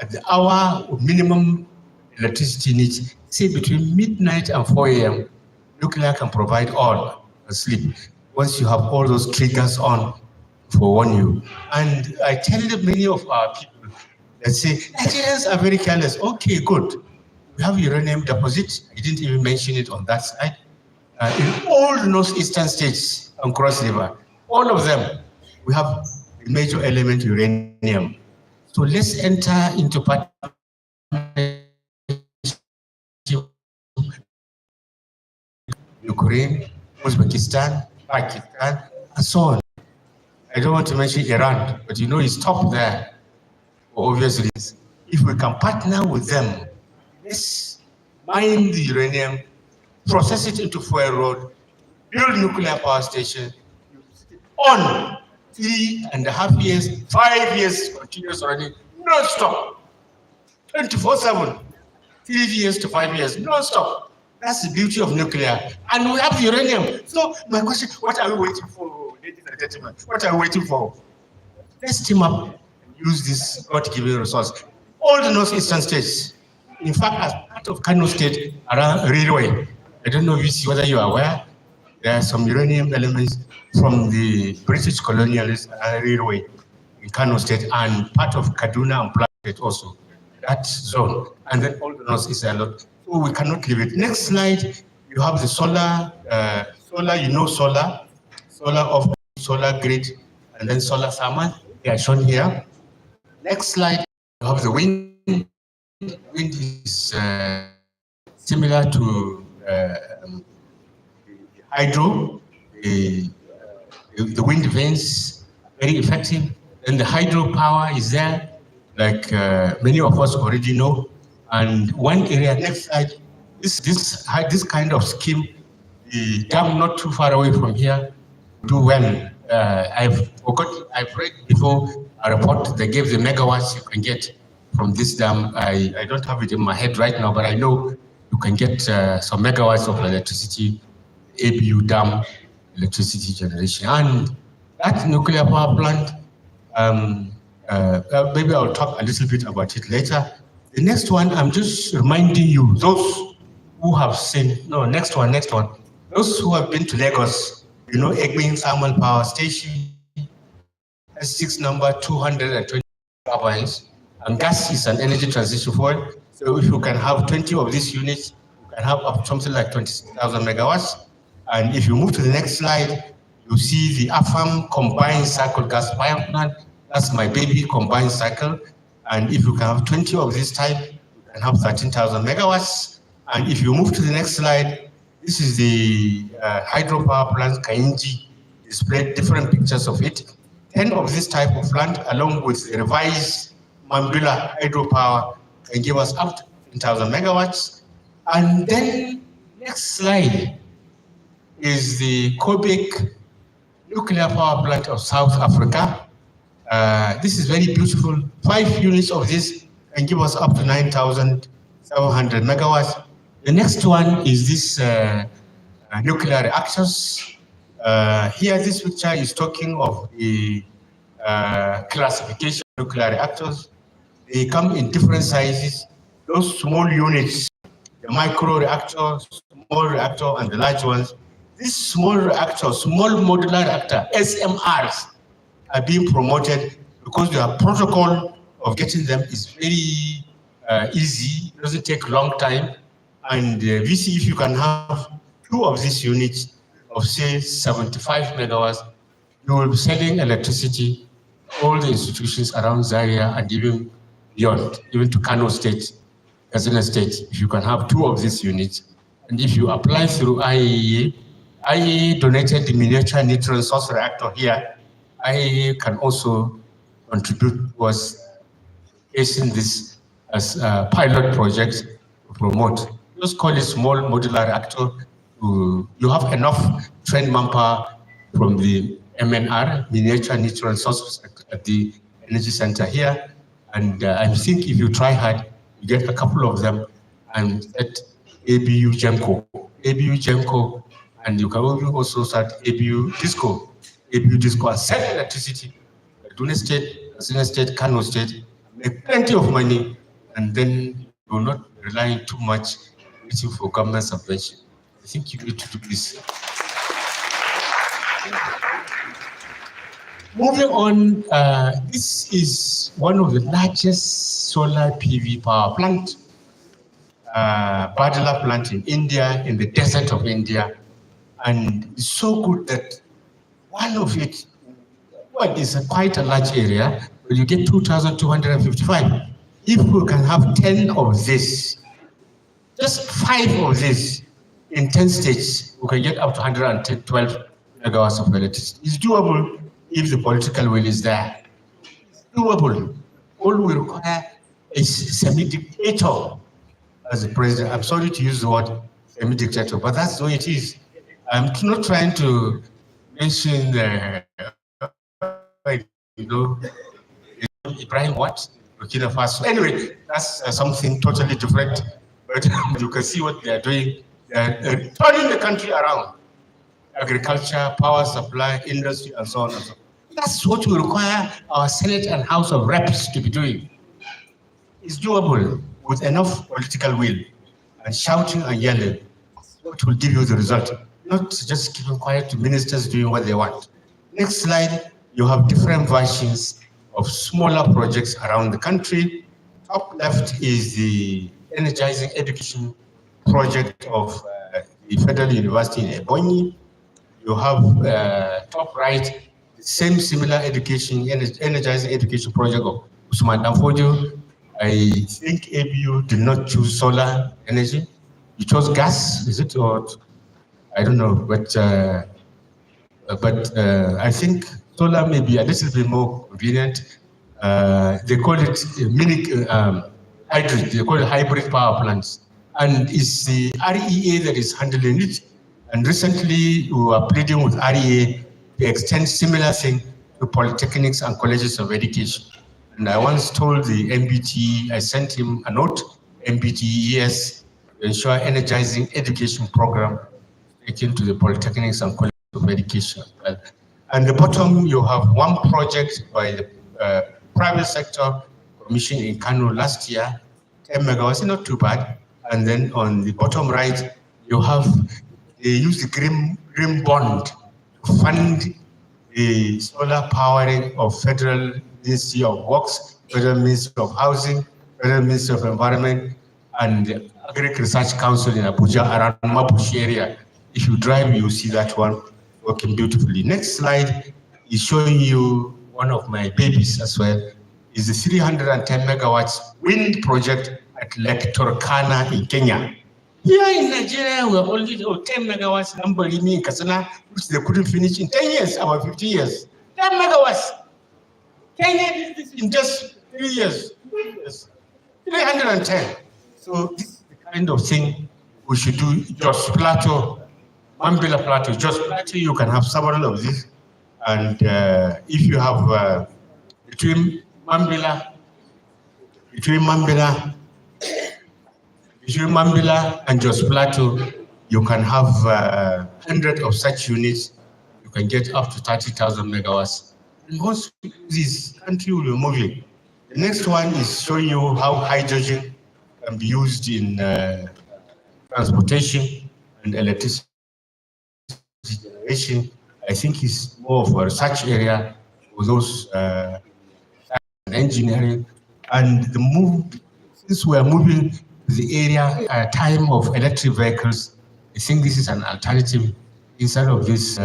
at the hour of minimum electricity needs, say between midnight and 4 a.m., nuclear can provide all sleep. Once you have all those triggers on for one you. And I tell many of our people that say, Nigerians are very careless. Okay, good. We have uranium deposit. I didn't even mention it on that side. In all the northeastern states on Cross River, all of them, we have the major element uranium. So let's enter into Ukraine, Uzbekistan, Pakistan, and so on. I don't want to mention Iran, but you know it's top there for obvious reasons. If we can partner with them, let's mine the uranium, process it into fuel road, build nuclear power station, on 3.5 years, 5 years continuous running, non-stop, 24/7, 3 years to 5 years, non-stop. That's the beauty of nuclear. And we have uranium. So my question, what are we waiting for, ladies and gentlemen? What are we waiting for? Let's team up and use this God-given resource. All the northeastern states, in fact, as part of Kano State, around railway, I don't know whether you are aware, there are some uranium elements from the British colonialist railway in Kano State and part of Kaduna and Plateau State also, that zone. And then all the north is a lot. So we cannot leave it. Next slide, you have the solar, solar grid, and then solar thermal. They are shown here. Next slide, you have the wind. Wind is similar to hydro. The wind vanes very effective. Then the hydro power is there, like many of us already know. And one area, next slide, this kind of scheme, the dam not too far away from here, do well. I've read before a report they gave the megawatts you can get from this dam. I don't have it in my head right now, but I know you can get some megawatts of electricity, ABU dam electricity generation. And that nuclear power plant, maybe I'll talk a little bit about it later. The next one, I'm just reminding you, those who have seen, no, next one. Those who have been to Lagos, Egbin Thermal Power Station has 6 number 220 turbines, and gas is an energy transition fuel. So if you can have 20 of these units, you can have up something like 26,000 megawatts. And if you move to the next slide, you see the AFAM combined cycle gas power plant. That's my baby combined cycle. And if you can have 20 of this type, you can have 13,000 megawatts. And if you move to the next slide, this is the hydropower plant, Kainji, displayed different pictures of it. 10 of this type of plant, along with the revised Mambila hydropower, can give us up to 10,000 megawatts. And then next slide is the Kobek nuclear power plant of South Africa. This is very beautiful. 5 units of this can give us up to 9,700 megawatts. The next one is this nuclear reactors. Here, this picture is talking of the classification of nuclear reactors. They come in different sizes. Those small units, the micro reactor, small reactor, and the large ones. These small reactors, small modular reactor, SMRs, are being promoted because their protocol of getting them is very easy. It doesn't take a long time. And we see if you can have 2 of these units of say 75 megawatts, you will be selling electricity all the institutions around Zaria and even beyond, even to Kano State, Katsina State, if you can have 2 of these units. And if you apply through IAEA, IAEA donated the miniature neutron source reactor here. IAEA can also contribute towards facing this as a pilot project to promote. Just call it small modular reactor. You have enough trained manpower from the MNR, miniature neutron sources at the energy center here. And I think if you try hard, you get a couple of them and at ABU Gemco, and you can also start ABU Disco and sell electricity. Kaduna State, Katsina State, Kano State, make plenty of money, and then you're not relying too much waiting for government subvention. I think you need to do this. Moving on, this is one of the largest solar PV power plant, Badla plant in India, in the desert of India. And it's so good that one of it, well, it's quite a large area, but you get 2,255. If we can have 10 of this, just 5 of this in 10 states, we can get up to 112 megawatts of electricity. It's doable if the political will is there. It's doable. All we require is semi-dictator as the president. I'm sorry to use the word semi-dictator, but that's the way it is. I'm not trying to mention Ibrahim what? Burkina Faso. Anyway, that's something totally different. But you can see what they are doing. They are turning the country around. Agriculture, power supply, industry, and so on and so on. That's what we require our Senate and House of Reps to be doing. It's doable with enough political will and shouting and yelling. What will give you the result? Not just keeping quiet to ministers doing what they want. Next slide, you have different versions of smaller projects around the country. Top left is the energizing education project of the Federal University in Ebonyi. You have top right, the same similar education, energizing education project of Usman Danfodio. I think ABU did not choose solar energy. You chose gas, is it? Or I don't know, but I think solar may be a little bit more convenient. They call it mini hybrid. They call it hybrid power plants, and it's the REA that is handling it. And recently, we were pleading with REA to extend similar thing to polytechnics and colleges of education. And I once told the MBT, I sent him a note, MBTES, to ensure energizing education program taken to the polytechnics and colleges of education. And the bottom, you have one project by the private sector commissioned in Kano last year, 10 megawatts, not too bad. And then on the bottom right, you have, they use the green bond to fund the solar powering of Federal Ministry of Works, Federal Ministry of Housing, Federal Ministry of Environment, and Agric Research Council in Abuja around Mabushi area. If you drive, you see that one working beautifully. Next slide is showing you one of my babies as well. Is the 310 megawatts wind project at Lake Turkana in Kenya. Here in Nigeria, we have only 10 megawatts, Nambalini in Kasana, which they couldn't finish in 10 years, about 50 years. 10 megawatts. Kenya did this in just 3 years. 310. So this is the kind of thing we should do. Just Plateau, Mambila Plateau, just Plateau, you can have several of these. And if you have between Mambila and Jos Plateau, you can have 100 of such units. You can get up to 30,000 megawatts. And once this country will be moving. The next one is showing you how hydrogen can be used in transportation and electricity generation. I think it's more of a research area for those engineering. And the move, since we are moving to the area at a time of electric vehicles, I think this is an alternative instead of this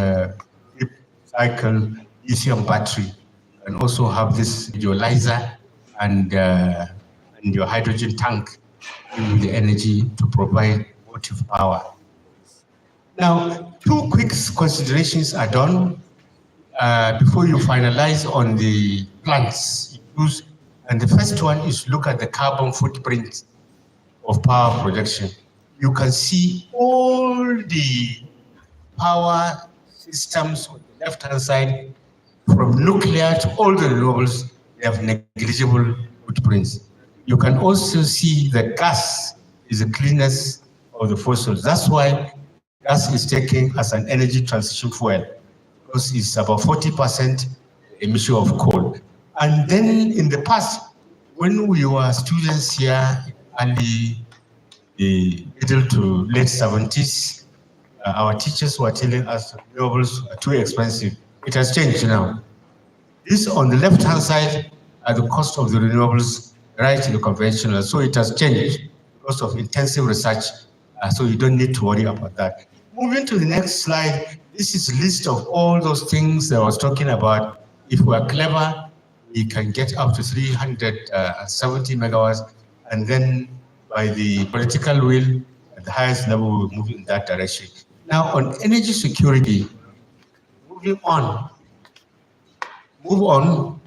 cycle lithium battery, and also have this electrolyzer and your hydrogen tank in the energy to provide motive power. Now, two quick considerations are done before you finalize on the plants used. And the first one is look at the carbon footprint of power production. You can see all the power systems on the left-hand side, from nuclear to all the renewables, they have negligible footprints. You can also see that gas is the cleanest of the fossils. That's why gas is taken as an energy transition fuel, because it's about 40% emission of coal. And then in the past, when we were students here in the middle to late 70s, our teachers were telling us renewables are too expensive. It has changed now. This on the left-hand side are the cost of the renewables, right to the conventional. So it has changed because of intensive research. So you don't need to worry about that. Moving to the next slide, this is a list of all those things that I was talking about. If we are clever, we can get up to 370 megawatts, and then by the political will, at the highest level, we'll move in that direction. Now, on energy security, moving on. Move on.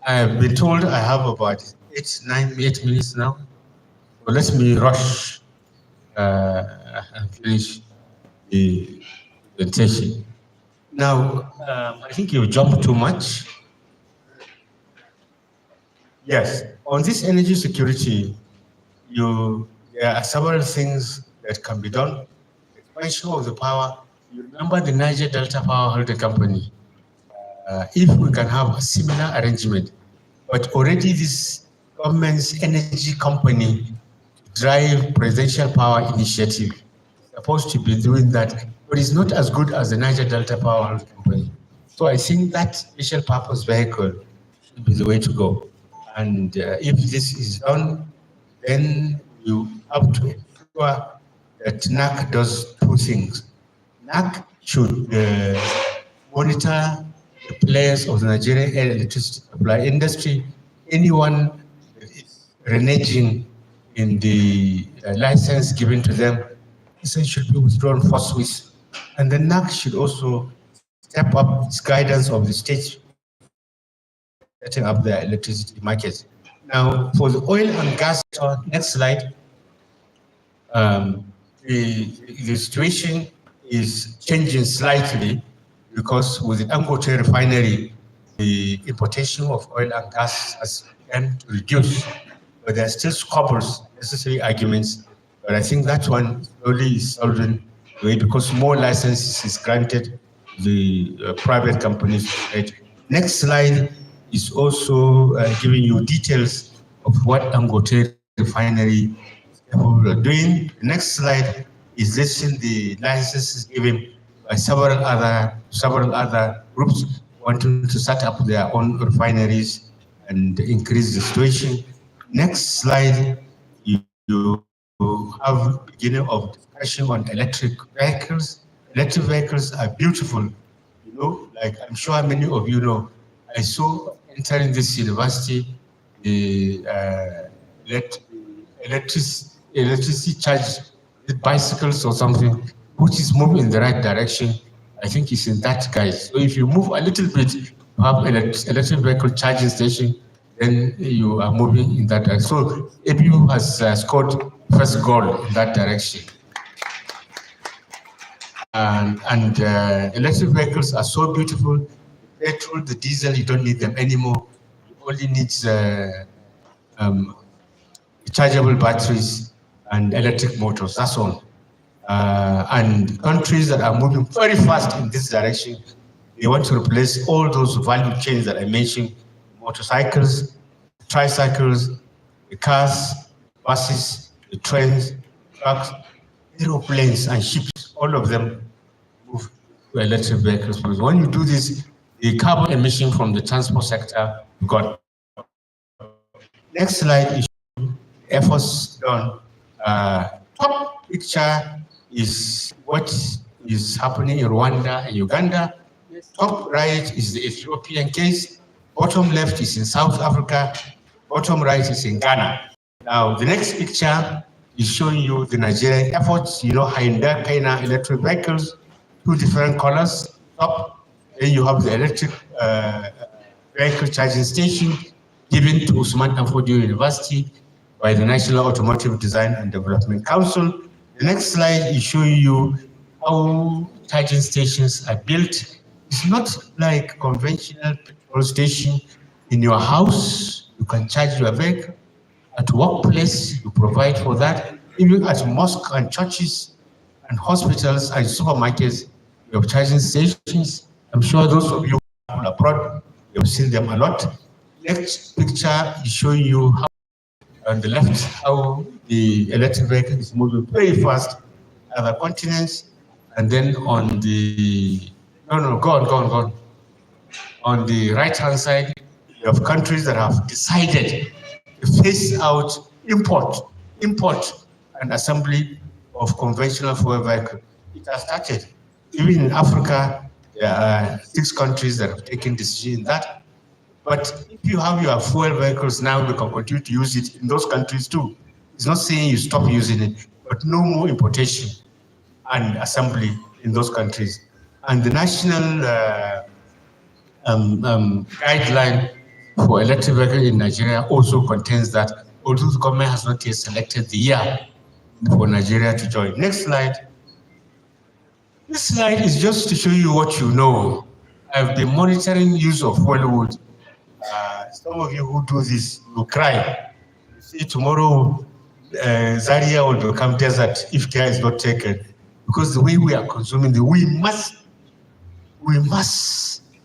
I have been told I have about 8 minutes now. So let me rush and finish the presentation. Now, I think you jumped too much. Yes, on this energy security, there are several things that can be done. Expansion of the power. You remember the Niger Delta Power Holding Company. If we can have a similar arrangement, but already this government's energy company drive presidential power initiative supposed to be doing that, but it's not as good as the Niger Delta Power Holding Company. So I think that special purpose vehicle should be the way to go. And if this is done, then you have to ensure that NAC does two things. NAC should monitor the players of the Nigerian electricity supply industry. Anyone that is reneging in the license given to them, it should be withdrawn forthwith. And the NAC should also step up its guidance of the state setting up their electricity markets. Now, for the oil and gas sector, next slide, the situation is changing slightly because with the Dangote refinery, the importation of oil and gas has begun to reduce, but there are still squabbles, necessary arguments. But I think that one slowly is solving the way because more licenses is granted to the private companies. Right? Next slide is also giving you details of what Dangote refinery is capable of doing. The next slide is listing the licenses given by several other groups wanting to set up their own refineries and increase the situation. Next slide, you have beginning of discussion on electric vehicles. Electric vehicles are beautiful. You know, like I'm sure many of you know, I saw entering this university the electricity charge bicycles or something, which is moving in the right direction. I think it's in that, guys. So if you move a little bit, you have electric vehicle charging station, then you are moving in that direction. So ABU has scored first goal in that direction. And electric vehicles are so beautiful. Petrol, the diesel, you don't need them anymore. You only need rechargeable batteries and electric motors, that's all. And countries that are moving very fast in this direction, they want to replace all those value chains that I mentioned, motorcycles, tricycles, the cars, buses, the trains, trucks, aeroplanes and ships, all of them move to electric vehicles. Because when you do this, the carbon emission from the transport sector got. Next slide is efforts done. Top picture is what is happening in Rwanda and Uganda. Top right is the Ethiopian case. Bottom left is in South Africa. Bottom right is in Ghana. Now, the next picture is showing you the Nigerian efforts. You know, Hyundai Kena electric vehicles, two different colors. Top, then you have the electric vehicle charging station given to Usman Danfodio University by the National Automotive Design and Development Council. The next slide is showing you how charging stations are built. It's not like conventional petrol station. In your house, you can charge your vehicle. At workplace, you provide for that. Even at mosques and churches and hospitals and supermarkets, you have charging stations. I'm sure those of you who are abroad, you have seen them a lot. Next picture is showing you how, on the left, how the electric vehicle is moving very fast other continents. And then on the, go on. On the right-hand side, you have countries that have decided to phase out import and assembly of conventional fuel vehicles. It has started. Even in Africa, there are 6 countries that have taken decision in that. But if you have your fuel vehicles now, you can continue to use it in those countries too. It's not saying you stop using it, but no more importation and assembly in those countries. And the national guideline for electric vehicles in Nigeria also contains that, although the government has not yet selected the year for Nigeria to join. Next slide. This slide is just to show you what you know. I've been monitoring use of fuel wood. Some of you who do this will cry. You see, tomorrow Zaria will become desert if care is not taken. Because the way we are consuming, we must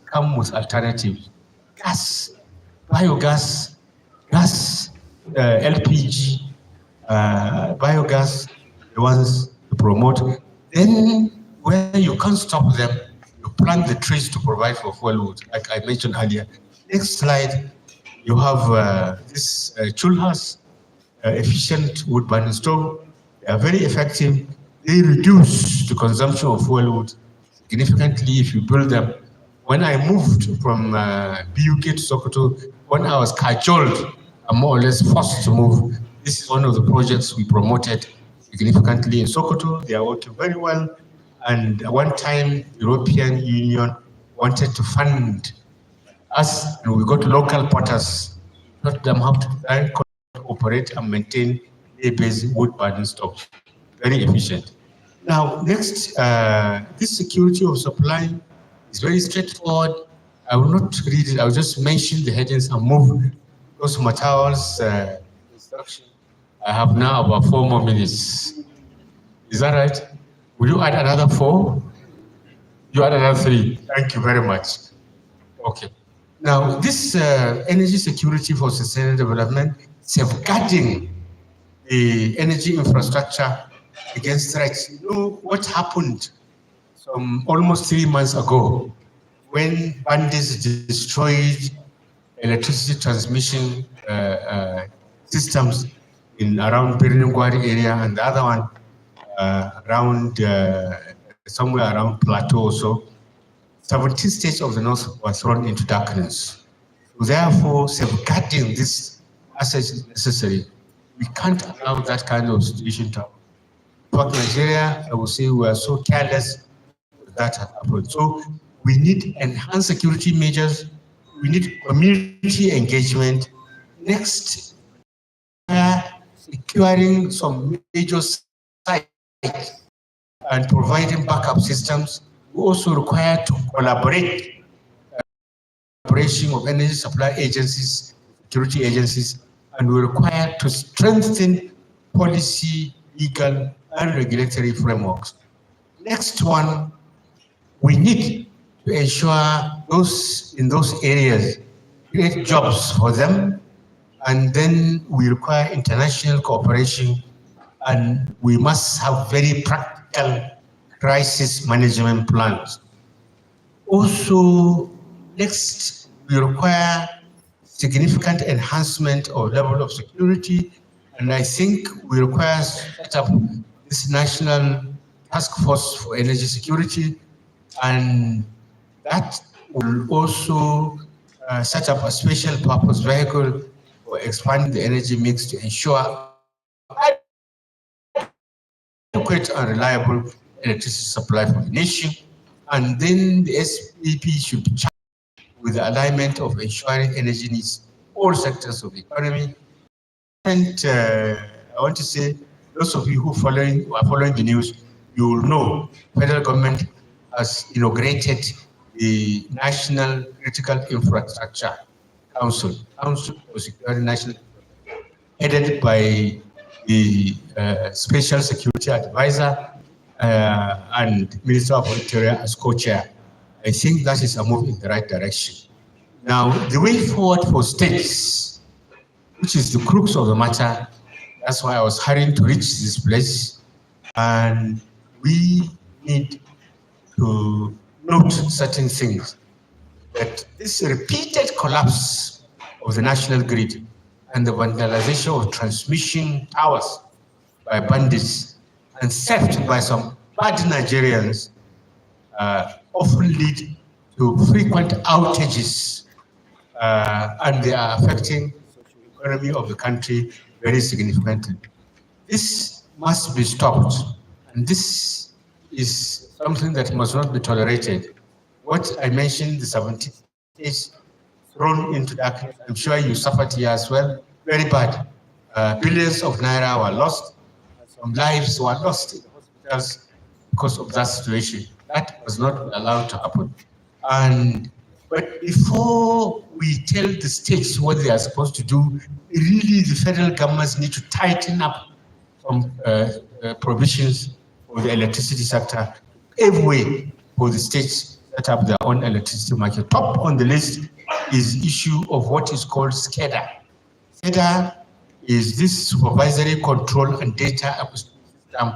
come with alternatives. Gas, biogas, gas, LPG, biogas, the ones to promote. Then where you can't stop them, you plant the trees to provide for fuel wood, like I mentioned earlier. Next slide, you have this chulhas, efficient wood burning stove. They are very effective. They reduce the consumption of fuel wood significantly if you build them. When I moved from BUK to Sokoto, when I was cajoled and more or less forced to move, this is one of the projects we promoted significantly in Sokoto. They are working very well. And at one time, European Union wanted to fund us, and we got local potters, taught them how to operate and maintain a-based wood burning stove. Very efficient. Now, next, this security of supply is very straightforward. I will not read it. I will just mention the headings and move because Matawal's instruction. I have now about 4 more minutes. Is that right? Will you add another 4? You add another 3. Thank you very much. Okay. Now, this energy security for sustainable development, safeguarding the energy infrastructure against threats. You know what happened almost 3 months ago, when bandits destroyed electricity transmission systems in around Birningwari area, and the other one around somewhere around Plateau. So 17 states of the north were thrown into darkness. So therefore, safeguarding this assets is necessary. We can't allow that kind of situation to happen. But Nigeria, I would say, we are so careless that has happened. So we need enhanced security measures. We need community engagement. Next, securing some major sites and providing backup systems. We also require to collaborate, collaboration of energy supply agencies, security agencies, and we require to strengthen policy, legal, and regulatory frameworks. Next one, we need to ensure those in those areas create jobs for them, and then we require international cooperation, and we must have very practical crisis management plans. Also, next, we require significant enhancement of level of security, and I think we require set up this national task force for energy security, and that will also set up a special purpose vehicle for expanding the energy mix to ensure adequate and reliable electricity supply for the nation. And then the SPP should be charged with the alignment of ensuring energy needs all sectors of the economy. And I want to say, those of you who are following the news, you will know federal government has inaugurated the National Critical Infrastructure Council for Security National, headed by the Special Security Advisor and Minister of Interior as co-chair. I think that is a move in the right direction. Now, the way forward for states, which is the crux of the matter, that's why I was hurrying to reach this place, and we need to note certain things. That this repeated collapse of the national grid and the vandalization of transmission towers by bandits and theft by some bad Nigerians often lead to frequent outages, and they are affecting the economy of the country very significantly. This must be stopped, and this is something that must not be tolerated. What I mentioned, the 17 states thrown into darkness, I'm sure you suffered here as well, very bad. Billions of naira were lost, some lives were lost in the hospitals because of that situation. That was not allowed to happen. But before we tell the states what they are supposed to do, really the federal governments need to tighten up some provisions for the electricity sector, every way for the states set up their own electricity market. Top on the list is issue of what is called SCADA. SCADA is this supervisory control and data acquisition system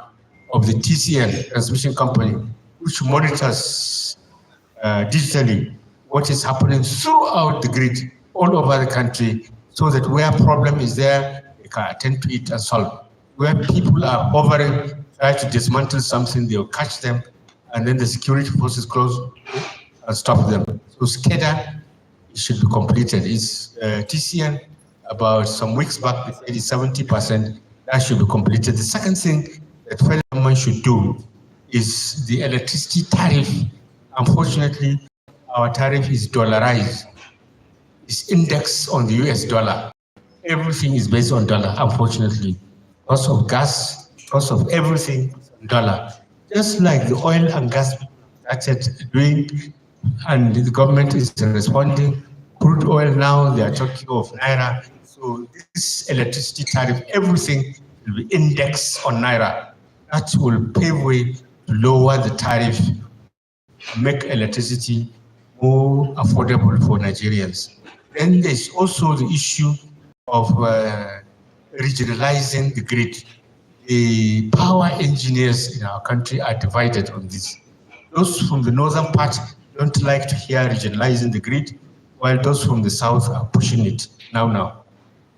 of the TCN transmission company, which monitors digitally what is happening throughout the grid all over the country, so that where problem is there, they can attend to it and solve. Where people are hovering, try to dismantle something, they'll catch them, and then the security forces close and stop them. So SCADA should be completed. It's TCN, about some weeks back, they said it's 70%. That should be completed. The second thing that federal government should do is the electricity tariff. Unfortunately, our tariff is dollarized. It's indexed on the US dollar. Everything is based on dollar, unfortunately. Cost of gas, cost of everything, dollar. Just like the oil and gas started doing, and the government is responding. Crude oil now, they are talking of naira. So this electricity tariff, everything will be indexed on naira. That will pave way to lower the tariff, make electricity more affordable for Nigerians. Then there's also the issue of regionalizing the grid. The power engineers in our country are divided on this. those from the northern part don't like to hear regionalizing the grid, while those from the south are pushing it now.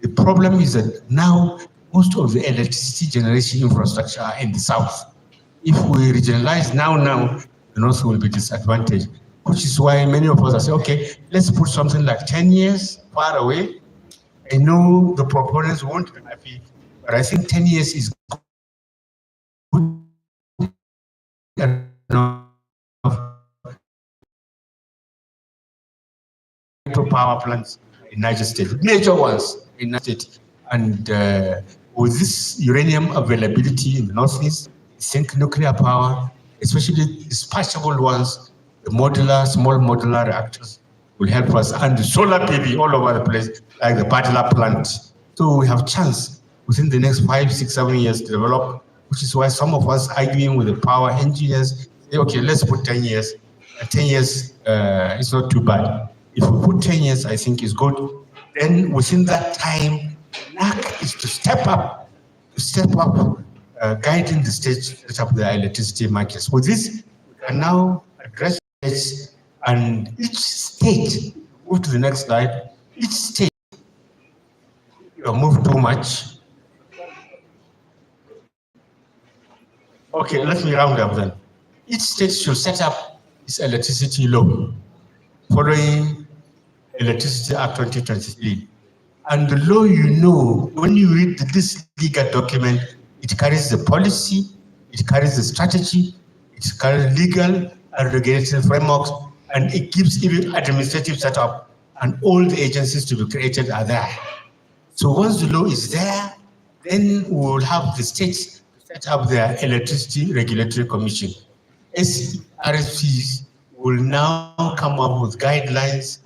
The problem is that now most of the electricity generation infrastructure are in the south. If we regionalize now, the north will be disadvantaged, which is why many of us are saying, okay, let's put something like 10 years far away. I know the proponents won't be happy, but I think 10 years is good enough. Power plants in Niger State, major ones in Niger State. And with this uranium availability in the northeast, I think nuclear power, especially dispatchable ones, the small modular reactors, will help us. And the solar PV all over the place, like the Badla plant. So we have chance within the next 5, 6, 7 years to develop, which is why some of us arguing with the power engineers say, okay, let's put 10 years. 10 years is not too bad. If we put 10 years, I think is good. Then within that time, NAC is to step up, guiding the state to set up the electricity markets. With this, we can now address states, and each state, move to the next slide, each state, you have moved too much. Okay, let me round up then. Each state should set up its electricity law, following Electricity Act 2023. And the law, when you read this legal document, it carries the policy, it carries the strategy, it carries legal and regulatory frameworks, and it gives even administrative setup, and all the agencies to be created are there. So once the law is there, then we will have the states set up their Electricity Regulatory Commission. RFCs will now come up with guidelines,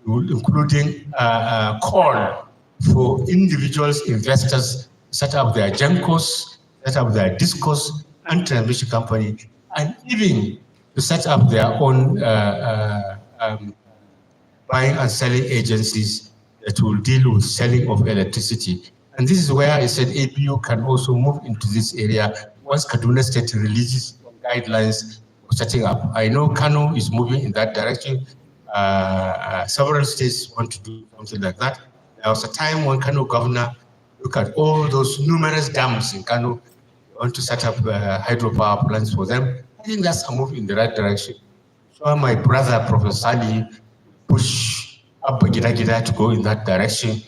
including a call for individuals, investors, set up their GENCOs, set up their DISCOs and transmission company, and even to set up their own buying and selling agencies that will deal with selling of electricity. And this is where I said APU can also move into this area once Kaduna State releases guidelines for setting up. I know Kano is moving in that direction. Several states want to do something like that. There was a time when Kano governor looked at all those numerous dams in Kano, want to set up hydropower plants for them. I think that's a move in the right direction. So my brother, Professor Sali, push Abba Gida to go in that direction,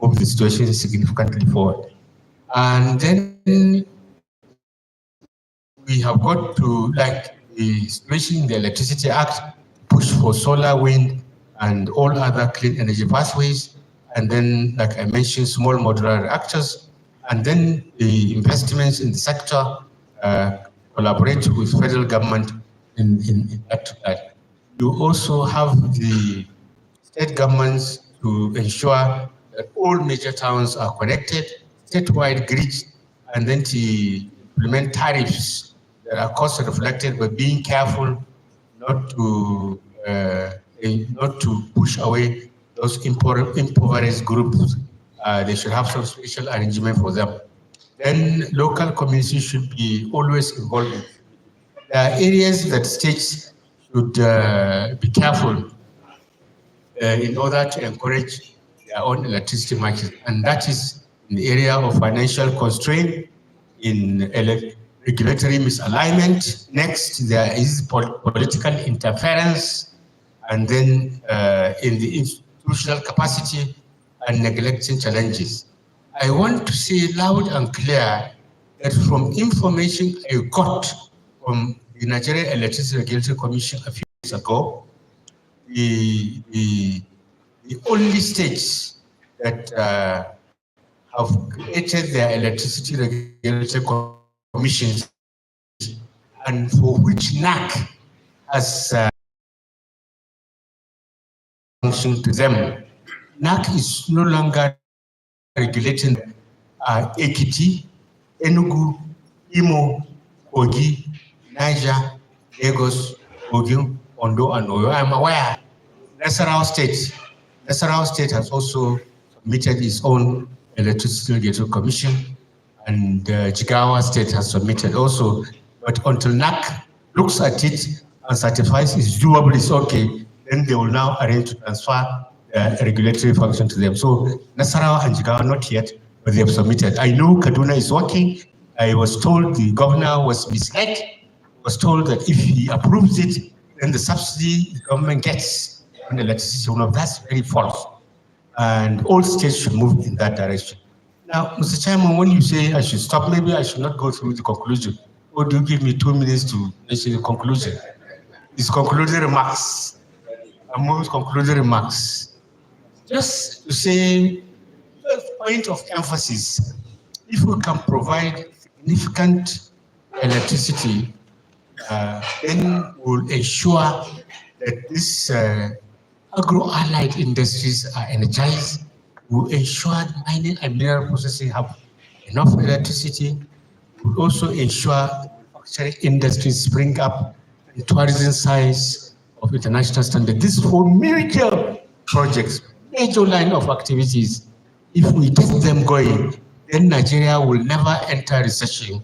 move the situation significantly forward. And then we have got to, like the situation in the Electricity Act, push for solar, wind, and all other clean energy pathways. And then, like I mentioned, small modular reactors. And then the investments in the sector collaborate with federal government in that. You also have the state governments to ensure that all major towns are connected, statewide grids, and then to implement tariffs that are cost reflected, but being careful not to push away those impoverished groups. They should have some special arrangement for them. Then local communities should be always involved. There are areas that states should be careful in order to encourage their own electricity market, and that is in the area of financial constraint, in regulatory misalignment. Next, there is political interference, and then in the institutional capacity and neglecting challenges. I want to say loud and clear that from information I got from the Nigerian Electricity Regulatory Commission a few years ago, the only states that have created their electricity regulatory commissions and for which NAC has functioned to them. NAC is no longer regulating Ekiti, Enugu, Imo, Kogi, Niger, Lagos, Ogun, Ondo, and Oyo. I'm aware Nasarawa State has also submitted its own electricity regulatory commission, and Jigawa State has submitted also. But until NAC looks at it, and certifies it's doable, it's okay, then they will now arrange to transfer the regulatory function to them. So Nasarawa and Jigawa not yet, but they have submitted. I know Kaduna is working. I was told the governor was misled, was told that if he approves it, then the subsidy the government gets on electricity. No, that's very false. And all states should move in that direction. Now, Mr. Chairman, when you say I should stop, maybe I should not go through the conclusion. Or do you give me 2 minutes to mention the conclusion? It's concluding remarks. Among concluding remarks. Just to say, the point of emphasis, if we can provide significant electricity, then we'll ensure that these agro-allied industries are energized. We'll ensure mining and mineral processing have enough electricity. We'll also ensure manufacturing industries spring up in tourism size of international standard. These 4 major projects, major line of activities, if we get them going, then Nigeria will never enter recession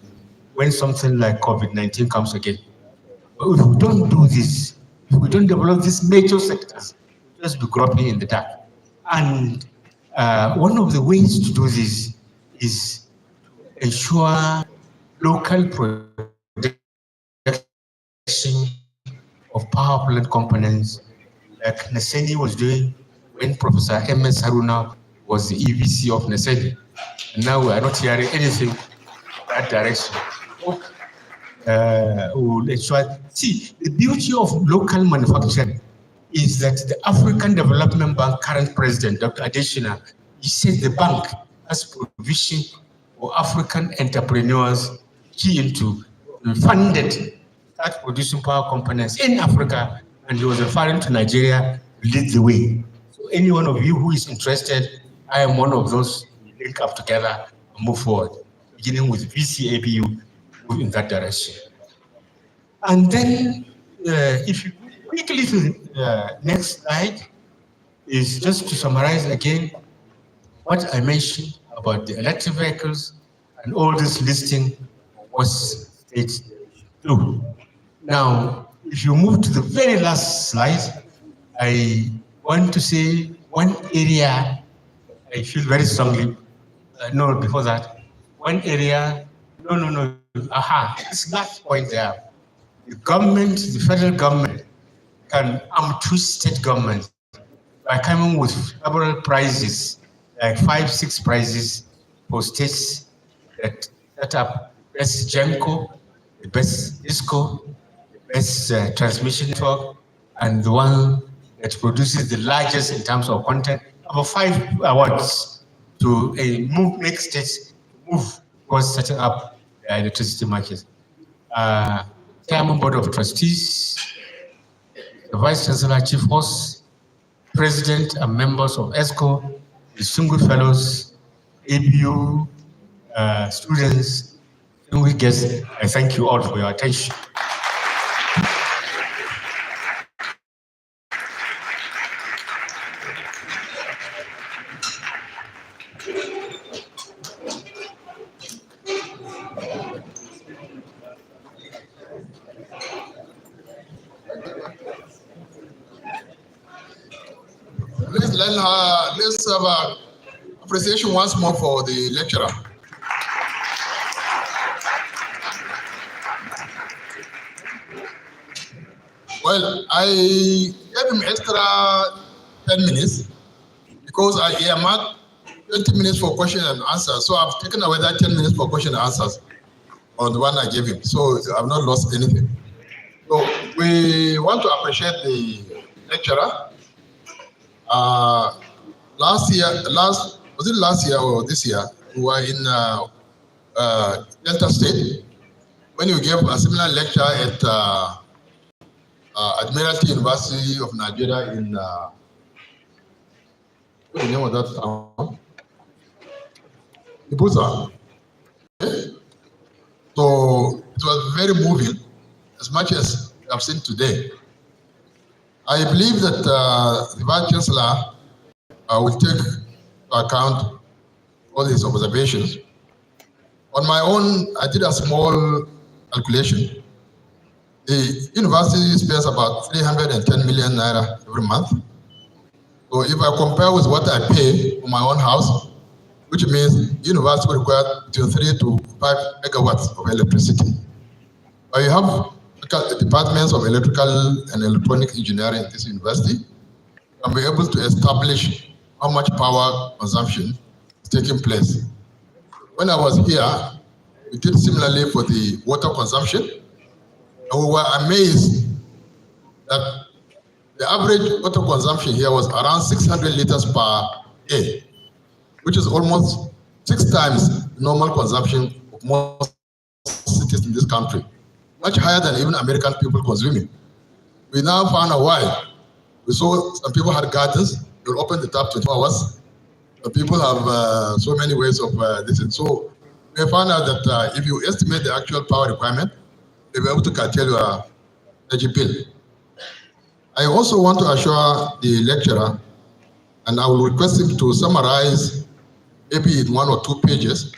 when something like COVID-19 comes again. But if we don't do this, if we don't develop these major sectors, we'll just be groping in the dark. And one of the ways to do this is to ensure local production of power plant components, like Neseni was doing when Professor M.S. Haruna was the EVC of Neseni. And now we are not hearing anything in that direction. Will ensure. See, the beauty of local manufacturing is that the African Development Bank current president, Dr. Adesina, he said the bank has provision for African entrepreneurs key into funded start producing power components in Africa, and he was referring to Nigeria to lead the way. So any one of you who is interested, I am one of those who link up together and move forward, beginning with VCABU, move in that direction. And then if you quickly to the next slide, is just to summarize again what I mentioned about the electric vehicles and all this listing was states do. Now, if you move to the very last slide, I want to say one area I feel very strongly, no, before that, one area, this last point there, the government, the federal government can twist state government by coming with several prizes, like 5, 6 prizes for states that set up best GENCO, the best ISCO, the best transmission network, and the one that produces the largest in terms of content, about 5 awards to make states move towards setting up the electricity market. Chairman Board of Trustees, the Vice Chancellor, Chief Host, President and members of ESCO, distinguished fellows, ABU, students, distinguished guests, I thank you all for your attention. Let's have appreciation once more for the lecturer. Well, I gave him extra 10 minutes because I earmarked 20 minutes for question and answer. So I've taken away that 10 minutes for question and answers on the one I gave him. So I've not lost anything. So we want to appreciate the lecturer. Last year or this year, we were in Delta State when you gave a similar lecture at Admiralty University of Nigeria in what's the name of that town? Ibuza. Okay. So it was very moving, as much as I've seen today. I believe that the Vice Chancellor will take into account all these observations. On my own, I did a small calculation. The university spends about 310 million naira every month. So if I compare with what I pay for my own house, which means the university will require between 3 to 5 megawatts of electricity. But you have departments of electrical and electronic engineering in this university, and be able to establish how much power consumption is taking place. When I was here, we did similarly for the water consumption, and we were amazed that the average water consumption here was around 600 liters per day, which is almost 6 times normal consumption of most cities in this country, much higher than even American people consuming. We now found a why. We saw some people had gardens, they will open the tap 24 hours. The people have so many ways of this. And so we found out that if you estimate the actual power requirement, you'll be able to curtail your energy bill. I also want to assure the lecturer, and I will request him to summarize maybe in 1 or 2 pages,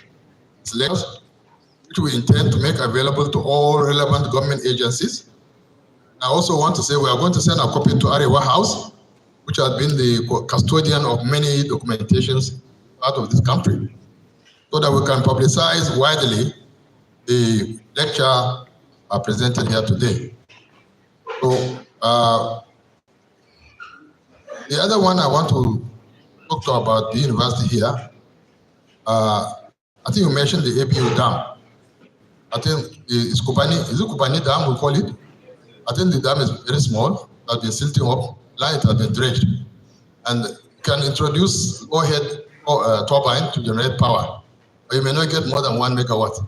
his lectures, which we intend to make available to all relevant government agencies. I also want to say we are going to send a copy to Arewa House, which has been the custodian of many documentations out of this country, so that we can publicize widely the lecture presented here today. So the other one I want to talk to about the university here, I think you mentioned the ABU Dam. I think is it Kubani Dam we call it? I think the dam is very small, that been silting up, line has been dredged, and can introduce overhead turbine to generate power. But you may not get more than 1 megawatt.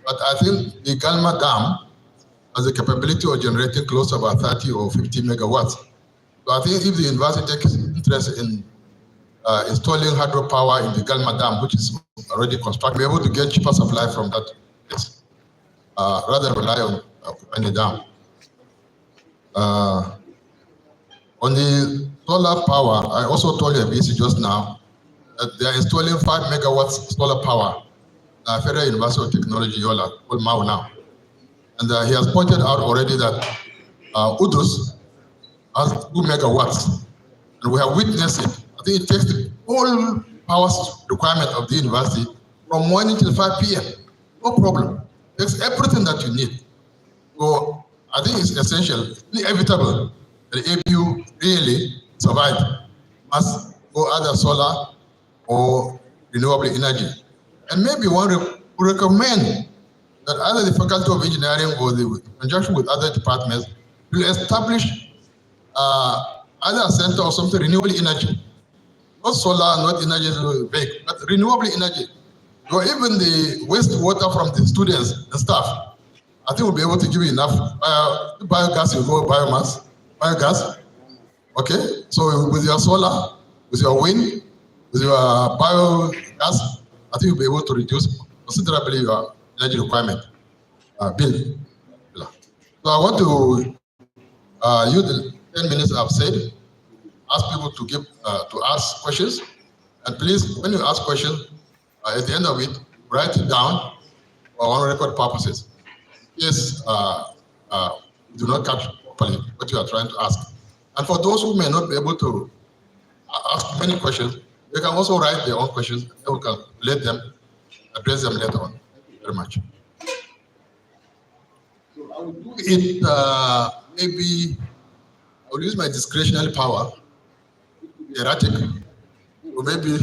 But I think the Galma Dam has the capability of generating close to about 30 or 50 megawatts. So I think if the university takes interest in installing hydropower in the Galma Dam, which is already constructed, we're able to get cheaper supply from that place, rather than rely on any dam. On the solar power, I also told you BC just now that they are installing 5 megawatts solar power at Federal University of Technology, Yola, called MAU now. And he has pointed out already that Udus has 2 megawatts, and we have witnessed it. I think it takes the whole power requirement of the university from morning till 5 p.m. No problem. It takes everything that you need. So I think it's essential, inevitable that ABU really survive. Must go either solar or renewable energy. And maybe one would recommend that either the Faculty of Engineering or the conjunction with other departments will establish either a center or something renewable energy. Not solar, not energy big, but renewable energy. So even the wastewater from the students and staff, I think we'll be able to give you enough biogas, you go biogas. Okay, so with your solar, with your wind, with your biogas, I think you'll be able to reduce considerably your energy requirement bill. So I want to use the 10 minutes I've said, ask people to give to ask questions, and please, when you ask questions, at the end of it, write it down for on record purposes. Yes, do not capture properly what you are trying to ask. And for those who may not be able to ask many questions, they can also write their own questions, and we can let them address them later on. Thank you very much. So I will do it, maybe I will use my discretionary power, erratic, or maybe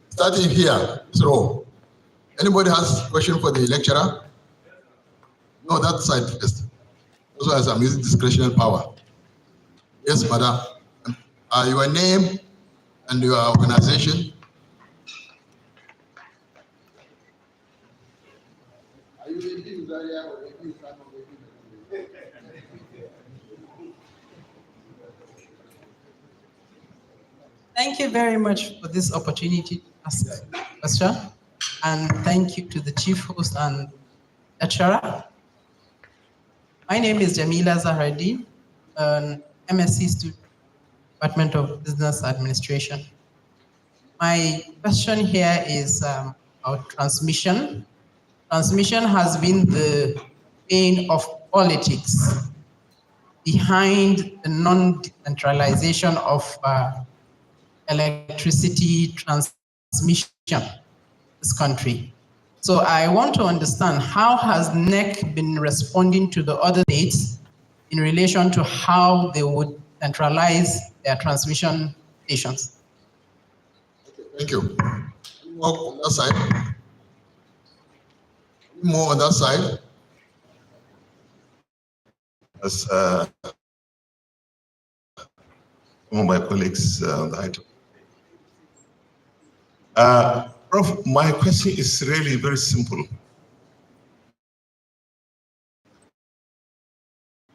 starting here, so anybody has a question for the lecturer? No, that side first. Also, as I'm using discretionary power. Yes, madam. Your name and your organization. Are you in Zaria or in Thank you very much for this opportunity to ask a question, and thank you to the chief host and lecturer. My name is Jamila Zahradi, an MSc student, Department of Business Administration. My question here is about transmission. Transmission has been the bane of politics behind the non-decentralization of electricity transmission in this country. So I want to understand, how has NEC been responding to the other states in relation to how they would centralize their transmission stations? Thank you. More on that side. More on that side. As some of my colleagues on the item. Prof, my question is really very simple.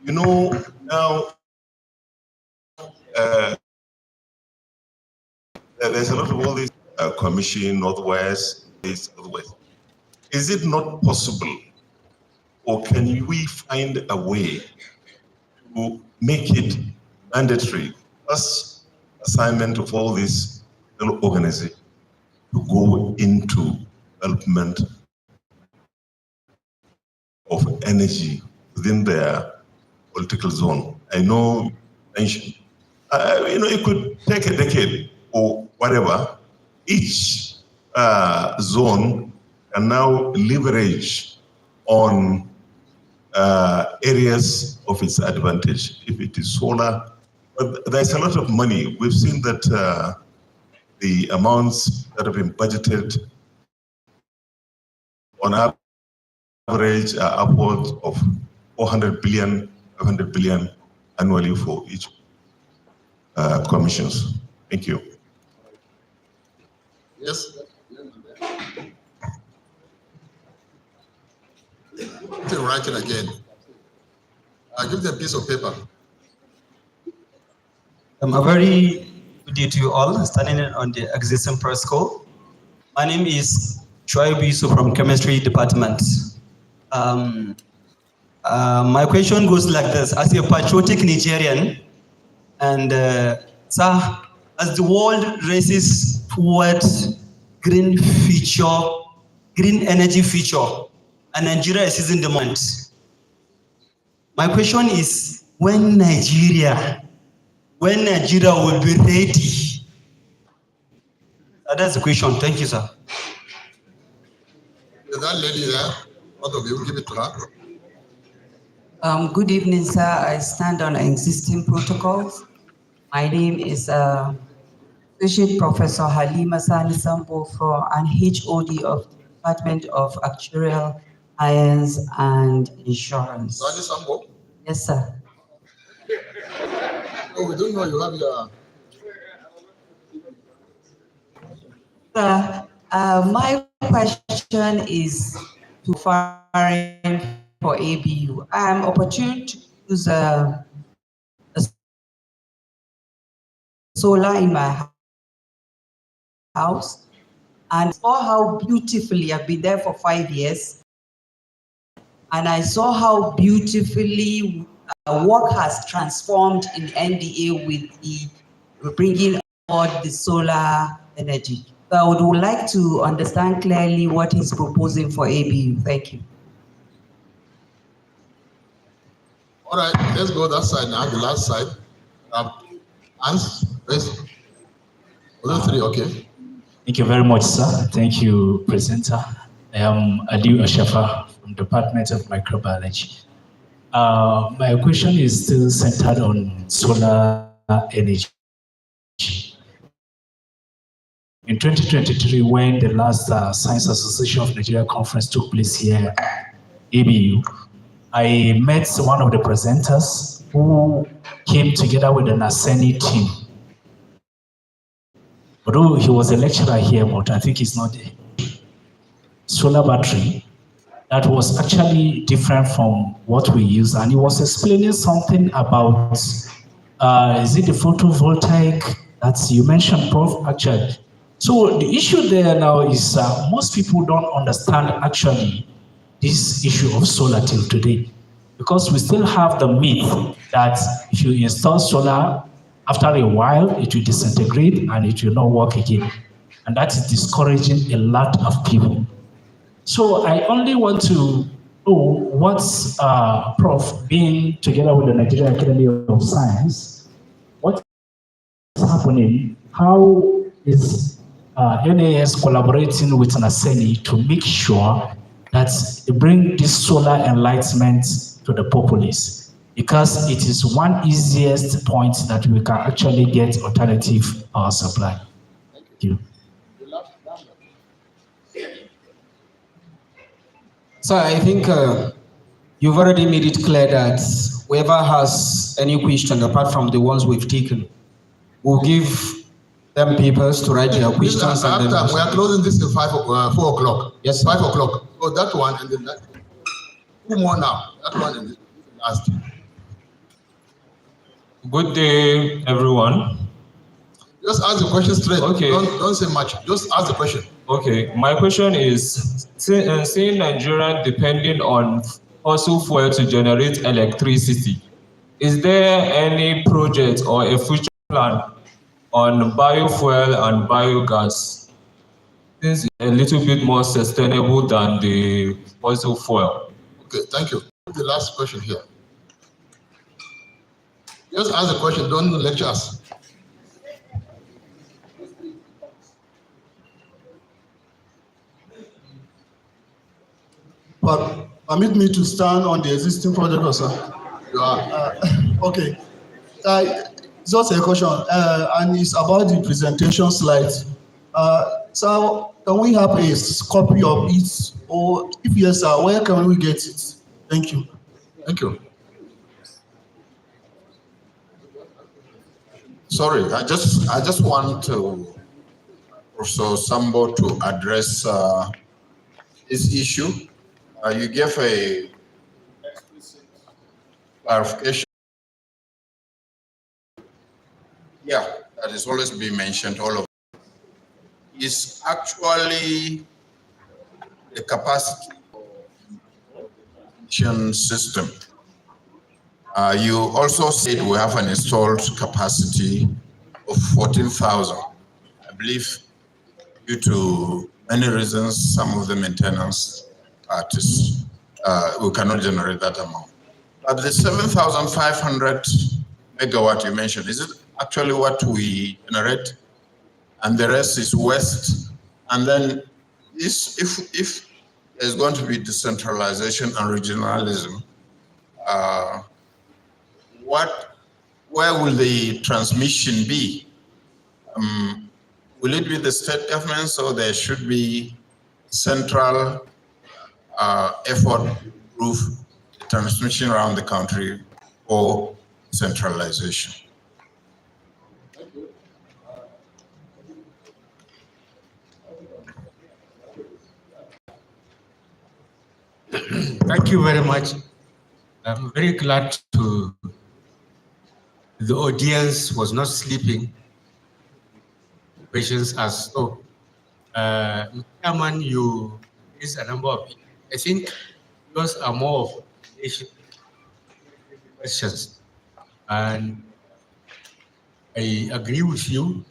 You know, now there's a lot of all these commission, Northwest, this, Northwest. Is it not possible, or can we find a way to make it mandatory, as assignment of all these organizations, to go into development of energy within their political zone? I know you mentioned, it could take a decade or whatever. Each zone can now leverage on areas of its advantage. If it is solar, but there's a lot of money. We've seen that the amounts that have been budgeted on average are upwards of 400 billion, 500 billion annually for each commissions. Thank you. Yes. To write it again. I give them a piece of paper. A very good day to you all, standing on the existing press call. My name is Shoaib Yusuf from Chemistry Department. My question goes like this: as a patriotic Nigerian, and sir, as the world races towards green energy future, and Nigeria is seizing the moment. My question is, when Nigeria will be ready? That's the question. Thank you, sir. Is that lady there? What of you? Give it to her. Good evening, sir. I stand on existing protocols. My name is Associate Professor Halima Sani Sambo, an HOD of the Department of Actuarial Science and Insurance. Sani Sambo? Yes, sir. Oh, we don't know you have your... My question is to foreign for ABU. I am opportune to use a solar in my house, and saw how beautifully, I've been there for 5 years, and I saw how beautifully work has transformed in NDA with the bringing on the solar energy. So I would like to understand clearly what he's proposing for ABU. Thank you. All right, let's go that side now, the last side. Hans, please. Those three, okay. Thank you very much, sir. Thank you, presenter. I am Aliu Ashafa from the Department of Microbiology. My question is still centered on solar energy. In 2023, when the last Science Association of Nigeria conference took place here, ABU, I met one of the presenters who came together with an ANSEN team. Although he was a lecturer here, but I think he's not there. Solar battery that was actually different from what we use, and he was explaining something about, is it the photovoltaic that you mentioned, Prof, actually? So the issue there now is most people don't understand actually this issue of solar till today, because we still have the myth that if you install solar, after a while it will disintegrate and it will not work again. And that is discouraging a lot of people. So I only want to So what's Prof being together with the Nigerian Academy of Science? What's happening? How is NAS collaborating with ANSEN to make sure that they bring this solar enlightenment to the populace? Because it is one easiest point that we can actually get alternative power supply. Thank you. So I think you've already made it clear that whoever has any question apart from the ones we've taken, we'll give them papers to write their questions. We are closing this at 4 o'clock. Yes, 5 o'clock. So that one and then that. 2 more now. That one and the last. Good day, everyone. Just ask the question straight. Okay. Don't say much. Just ask the question. Okay, my question is, seeing Nigeria depending on fossil fuel to generate electricity, is there any project or a future plan on biofuel and biogas? This is a little bit more sustainable than the fossil fuel. Okay, thank you. The last question here. Just ask the question, don't lecture us. But permit me to stand on the existing project, sir. You are. Okay. It's also a question, and it's about the presentation slides. So can we have a copy of it, or if yes, sir, where can we get it? Thank you. Thank you. Sorry, I just want to also Sambo to address this issue. You gave a clarification. Yeah, that is always been mentioned. All of it is actually the capacity system. You also said we have an installed capacity of 14,000. I believe due to many reasons, some of the maintenance artists, we cannot generate that amount. But the 7,500 megawatt you mentioned, is it actually what we generate? And the rest is waste. And then this, if there's going to be decentralization and regionalism, where will the transmission be? Will it be the state governments, or there should be central effort to improve the transmission around the country, or centralization? Thank you very much. I'm very glad the audience was not sleeping. Questions as so. Chairman, you raised a number of, I think those are more of questions. And I agree with you.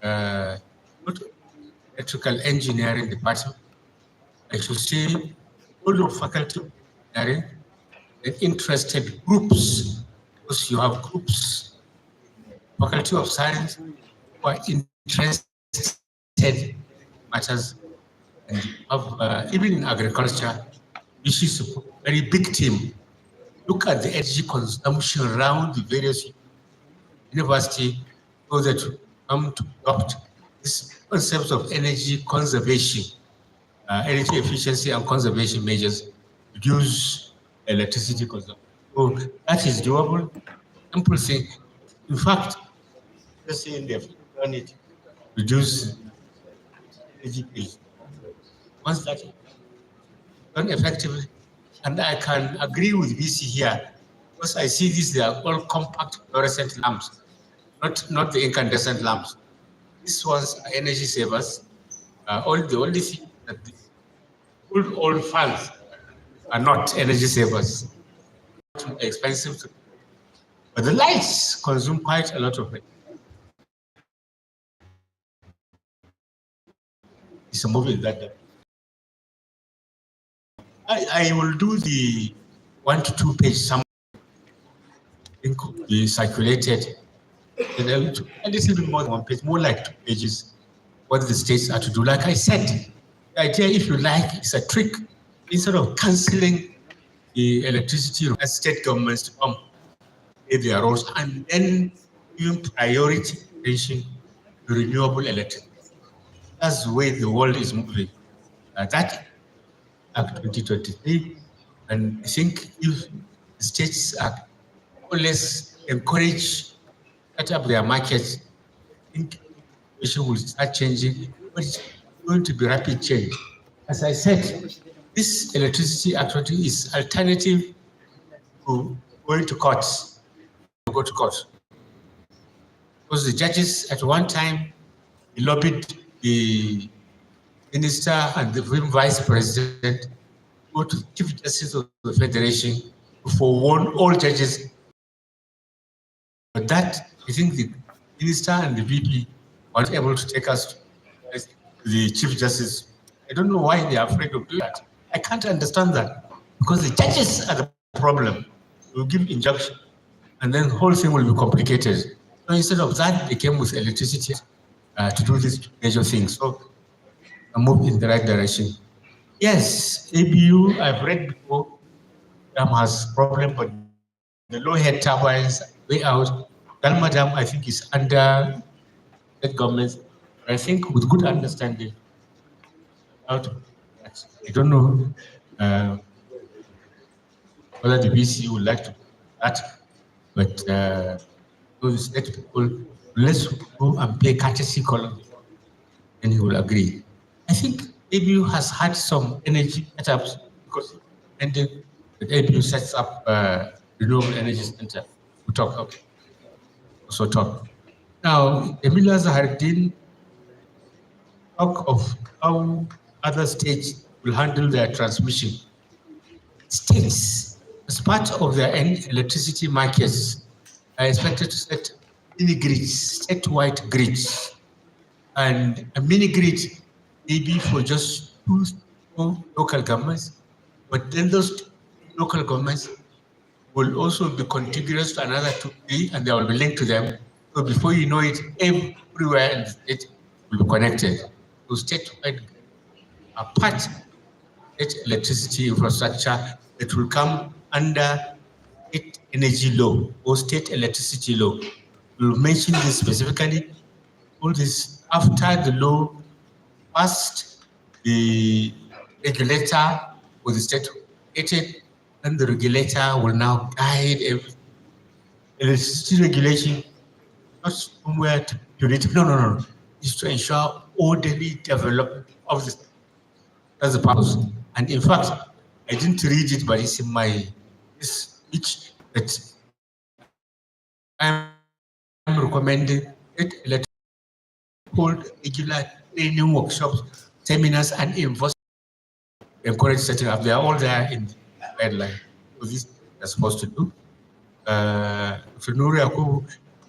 Electrical engineering department, I should say, all of faculty engineering and interested groups, because you have groups, faculty of science, who are interested in matters, and you have, even in agriculture, this is a very big team. Look at the energy consumption around the various universities, so that come to adopt this concept of energy conservation, energy efficiency and conservation measures, reduce electricity consumption. So that is doable. Simple thing. In fact, just saying they've done it, reduce energy bills. Once that is done effectively, and I can agree with BC here, because I see these, they are all compact fluorescent lamps, not the incandescent lamps. These ones are energy savers. The only thing that the old fans are not energy savers. Too expensive, but the lights consume quite a lot of it. It's a movie that I will do the 1 to 2 page summary. It could be circulated a little bit more than 1 page, more like 2 pages, what the states are to do. Like I said, the idea, if you like, is a trick. Instead of cancelling the electricity as state governments to pay their roles and then giving priority attention to renewable electricity. That's the way the world is moving. That Act 2023, and I think if the states are more or less encouraged set up their markets, I think the situation will start changing, but it's going to be rapid change. As I said, this electricity actually is alternative to going to courts, to go to court. Because the judges at one time lobbied the minister and the vice president go to the Chief Justice of the Federation to forewarn all judges. But that, I think the minister and the VP are not able to take us to the Chief Justice. I don't know why they are afraid of doing that. I can't understand that. Because the judges are the problem. They will give injunction, and then the whole thing will be complicated. So instead of that, they came with electricity to do these major things. So I move in the right direction. Yes, ABU, I've read before, dam has problem, but the low head turbines way out. Dalma Dam, I think, is under state government. I think with good understanding. I don't know whether the BC would like to do that, but those state people, let's go and play courtesy column, and he will agree. I think ABU has had some energy setups because and the ABU sets up renewable energy center. We talk also talk. Now, Emilia Zahardin talk of how other states will handle their transmission. States, as part of their electricity markets, are expected to set mini grids, statewide grids, and a mini grid maybe for just 2 local governments, but then those local governments will also be contiguous to another 2, 3, and they will be linked to them. So before you know it, everywhere in the state will be connected. So statewide are part of state electricity infrastructure that will come under state energy law or state electricity law. We'll mention this specifically. All this after the law passed, the regulator with the state created, and the regulator will now guide everything. Electricity regulation, not somewhere to punitive, no. It's to ensure orderly development of the state. That's the purpose. And in fact, I didn't read it, but it's in my speech that I'm recommending that hold regular training workshops, seminars, and encourage setting up. They are all there in the guideline. So this they're supposed to do.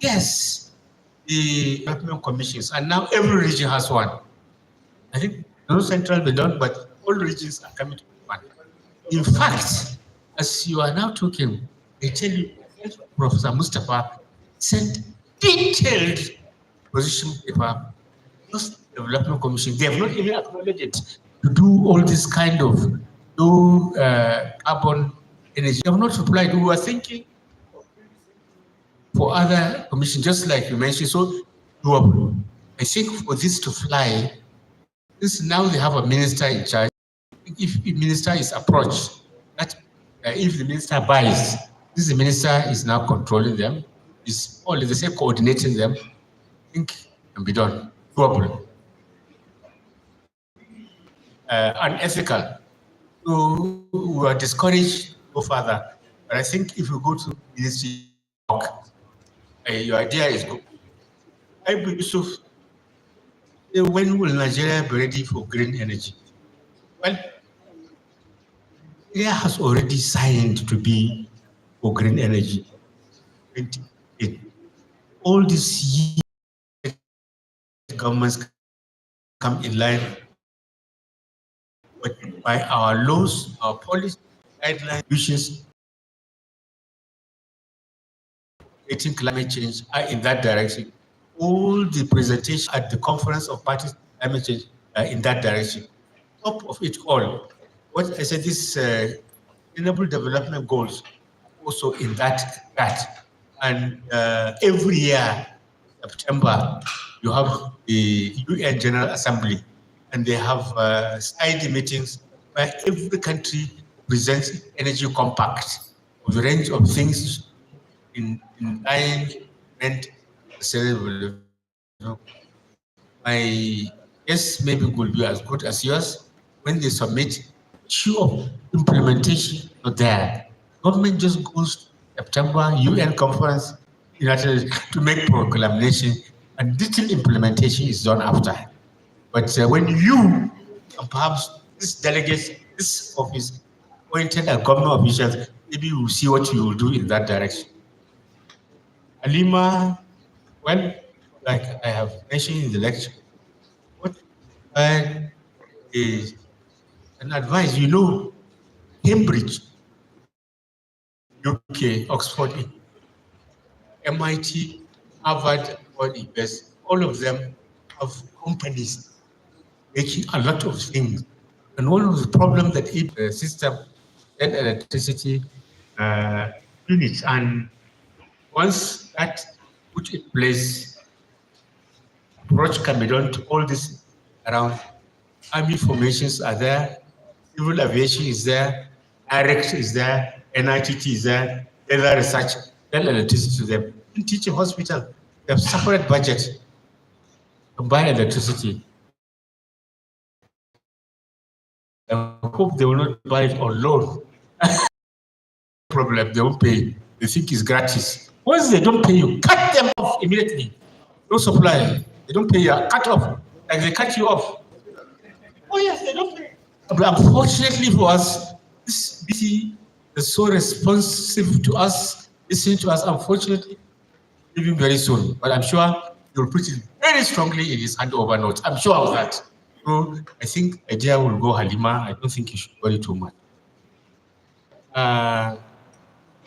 Yes, the development commissions, and now every region has one. I think no central be done, but all regions are coming to one. In fact, as you are now talking, I tell you, Professor Mustafa sent detailed position paper. Those development commission, they have not even acknowledged it to do all this kind of low carbon energy. They have not replied. We were thinking for other commissions, just like you mentioned, so doable. I think for this to fly, now they have a minister in charge. If the minister is approached, that if the minister buys, the minister is now controlling them, is only the same coordinating them. I think it can be done. Doable. Unethical. So we are discouraged to go further. But I think if you go to ministry, your idea is good. Yusuf, when will Nigeria be ready for green energy? Well, Nigeria has already signed to be for green energy. All these years, governments come in line, but by our laws, our policy guidelines, wishes, getting climate change are in that direction. All the presentations at the Conference of Parties Climate Change are in that direction. Top of it all, what I said, this Sustainable Development Goals also in that. And every year, September, you have the UN General Assembly, and they have side meetings where every country presents energy compact of the range of things in line and sustainable. My guess maybe will be as good as yours. When they submit, sure, implementation not there. Government just goes to September UN conference to make proclamation, and detailed implementation is done after. But when you and perhaps this delegates, this office appointed as government officials, maybe you will see what you will do in that direction. Halima, well, like I have mentioned in the lecture, what is an advice, Cambridge, UK, Oxford, MIT, Harvard, all of them have companies making a lot of things. And one of the problems that the system and electricity units, and once that put in place, approach can be done to all this around. Army formations are there, civil aviation is there, direct is there, NITT is there, data research, then electricity to them. In teaching hospital, they have separate budget to buy electricity. I hope they will not buy it on loan. Problem, they won't pay. They think it's gratis. Once they don't pay you, cut them off immediately. No supply. They don't pay you, cut off. Like they cut you off. Oh yes, they don't pay. But unfortunately for us, this BC is so responsive to us, listening to us, unfortunately, leaving very soon. But I'm sure you'll put it very strongly in his handover notes. I'm sure of that. So I think idea will go Halima. I don't think you should worry too much. The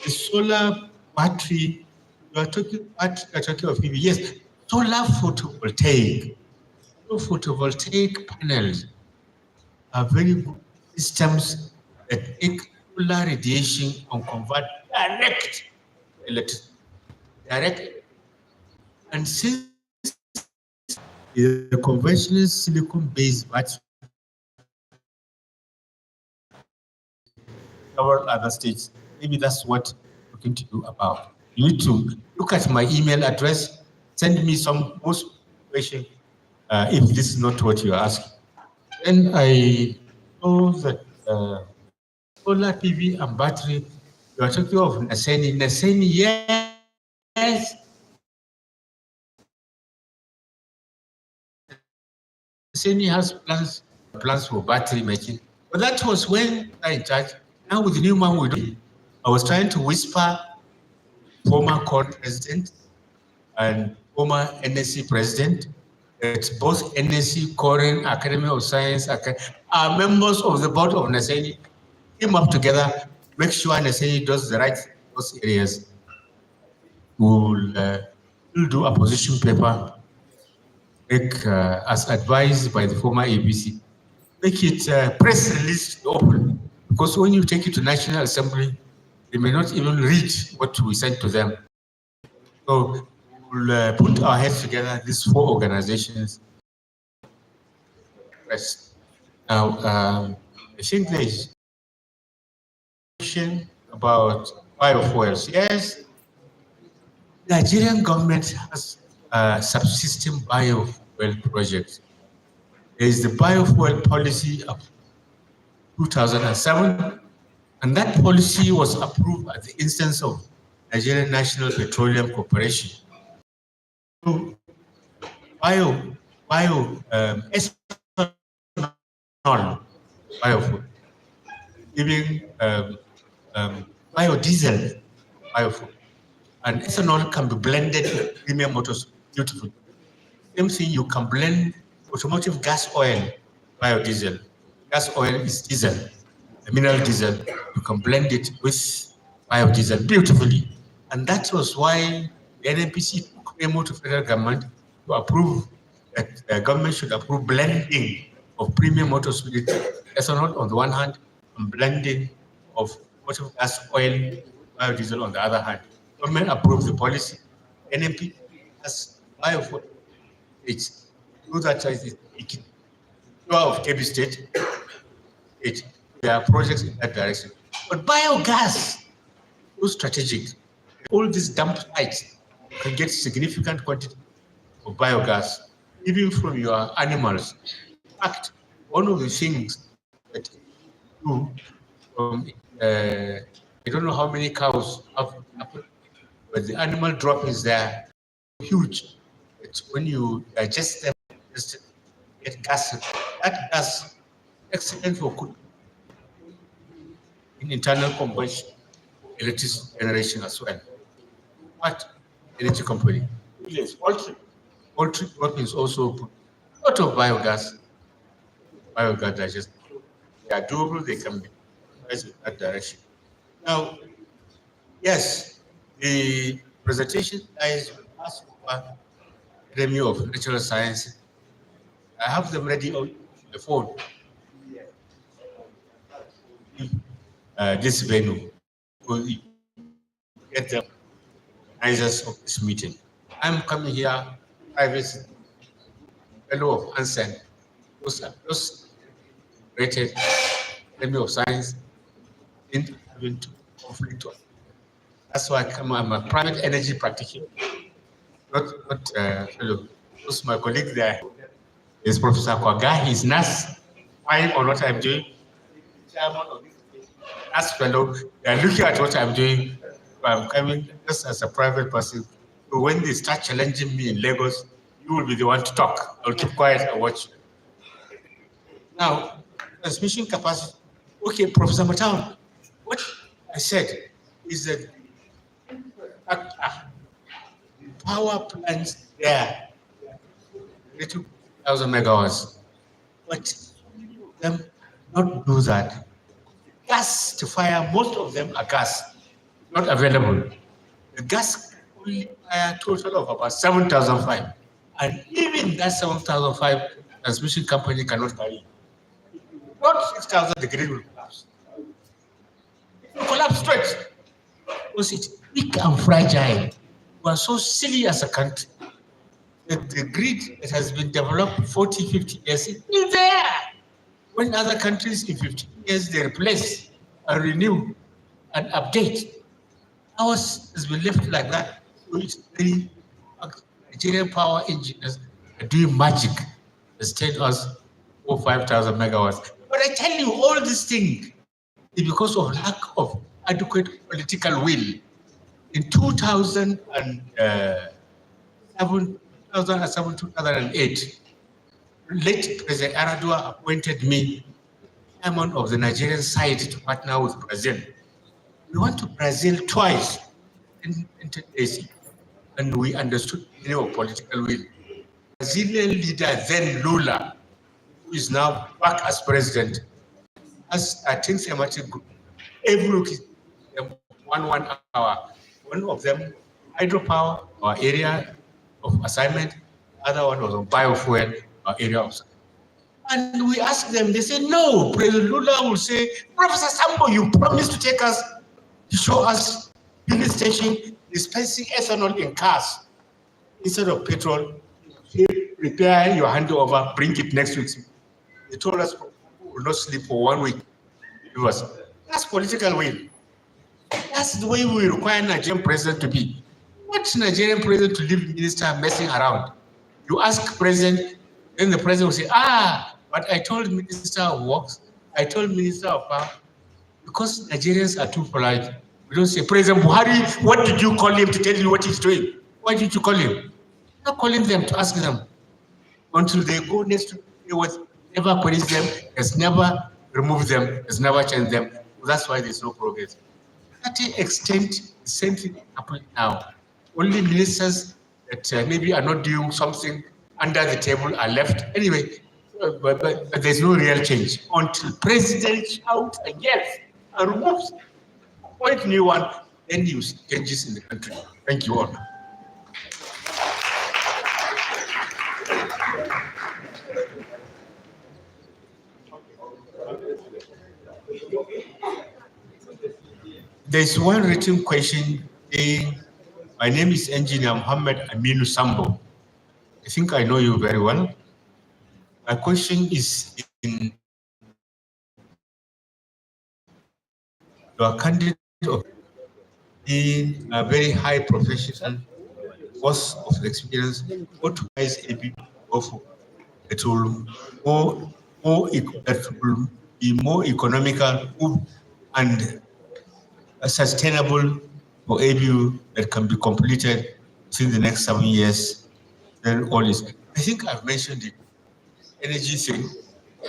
solar battery, you are talking of PV. Yes, solar photovoltaic. Photovoltaic panels are very good systems that take solar radiation and convert direct electricity. And since the conventional silicon-based battery, several other states, maybe that's what we're looking to do about. You need to look at my email address, send me some most question if this is not what you're asking. Then I know that solar PV and battery, you are talking of Naseni. Naseni, yes. Naseni has plans for battery making. But that was when I in charge. Now with the new man we do, I was trying to whisper former court president and former NSC president that both NSC, Korean Academy of Science are members of the board of Naseni, team up together, make sure Naseni does the right those areas. We'll do a position paper, make as advised by the former ABC, make it press release open. Because when you take it to National Assembly, they may not even read what we sent to them. So we'll put our heads together, these four organizations. Now, I think there is a question about biofuels. Yes, the Nigerian government has a subsystem biofuel project. There is the biofuel policy of 2007, and that policy was approved at the instance of Nigerian National Petroleum Corporation. So, biofuel, giving biodiesel biofuel, and ethanol can be blended with premium motors beautifully. Same thing, you can blend automotive gas oil biodiesel. gas oil is diesel, the mineral diesel. You can blend it with biodiesel beautifully. And that was why the NNPC took memo to federal government to approve that the government should approve blending of premium motor spirit ethanol on the one hand and blending of motor gas oil biodiesel on the other hand. Government approved the policy. NNP has biofuel. It's so that it of KB State, there are projects in that direction. But biogas, so strategic. All these dump sites can get significant quantity of biogas, even from your animals. In fact, one of the things that you do, I don't know how many cows have, but the animal droppings there are huge. It's when you digest them, just get gas. That gas, excellent for cooking in internal combustion, electricity generation as well. What energy company? Yes, poultry. Poultry droppings also put a lot of biogas digest. They are doable, they can be in that direction. Now, yes, the presentation is asked for Academy of Natural Sciences. I have them ready on the phone. This venue, will get the organizers of this meeting. I'm coming here, private Bello of ANSEN, those rated Academy of Science, in having to conflict. That's why I'm a private energy practitioner, not fellow. Who's my colleague there? Is Professor Kwaga. He's NAS. Fine on what I'm doing. Chairman of this NAS fellow. They're looking at what I'm doing. I'm coming just as a private person. So when they start challenging me in Lagos, you will be the one to talk. I'll keep quiet and watch. Now, transmission capacity. Okay, Professor Matao, what I said is that power plants there, 2,000 megawatts, but them not do that. Gas to fire, most of them are gas, not available. The gas only fire a total of about 7,005, and even that 7,005 transmission company cannot carry. Not 6,000, the grid will collapse. It will collapse straight. Because it's weak and fragile. We are so silly as a country. The grid that has been developed 40, 50 years is still there. When other countries in 15 years they replace and renew and update, ours has been left like that. So it's the Nigerian power engineers are doing magic. They tell us 4,000 or 5,000 megawatts. But I tell you, all this thing is because of lack of adequate political will. In 2007, 2008, late President Aradua appointed me chairman of the Nigerian side to partner with Brazil. We went to Brazil twice in 10 days, and we understood the meaning of political will. Brazilian leader then Lula, who is now back as president, has a thematic group. Every week, 1 hour. One of them, hydropower, our area of assignment. Other one was on biofuel, our area of assignment. And we asked them, they said, no. President Lula will say, Professor Sambo, you promised to take us, to show us filling station dispensing ethanol in cars instead of petrol. Prepare your handover, bring it next week. They told us we will not sleep for 1 week. That's political will. That's the way we require Nigerian president to be. What Nigerian president to leave minister messing around? You ask president, then the president will say, but I told Minister of Works, I told Minister of Power, because Nigerians are too polite. We don't say, President Buhari, what did you call him to tell you what he's doing? Why did you call him? Not calling them to ask them until they go next to never police them, has never removed them, has never changed them. That's why there's no progress. To that extent, the same thing happening now. Only ministers that maybe are not doing something under the table are left. Anyway, but there's no real change until President shouts and yells and removes, appoint new one, then you see changes in the country. Thank you all. There's one written question saying, my name is Engineer Muhammad Aminu Sambo. I think I know you very well. My question is in your candidate of being a very high professional, course of experience, what is a bit of it will be more economical and sustainable for ABU that can be completed within the next 7 years. Then all is. I think I've mentioned the energy thing.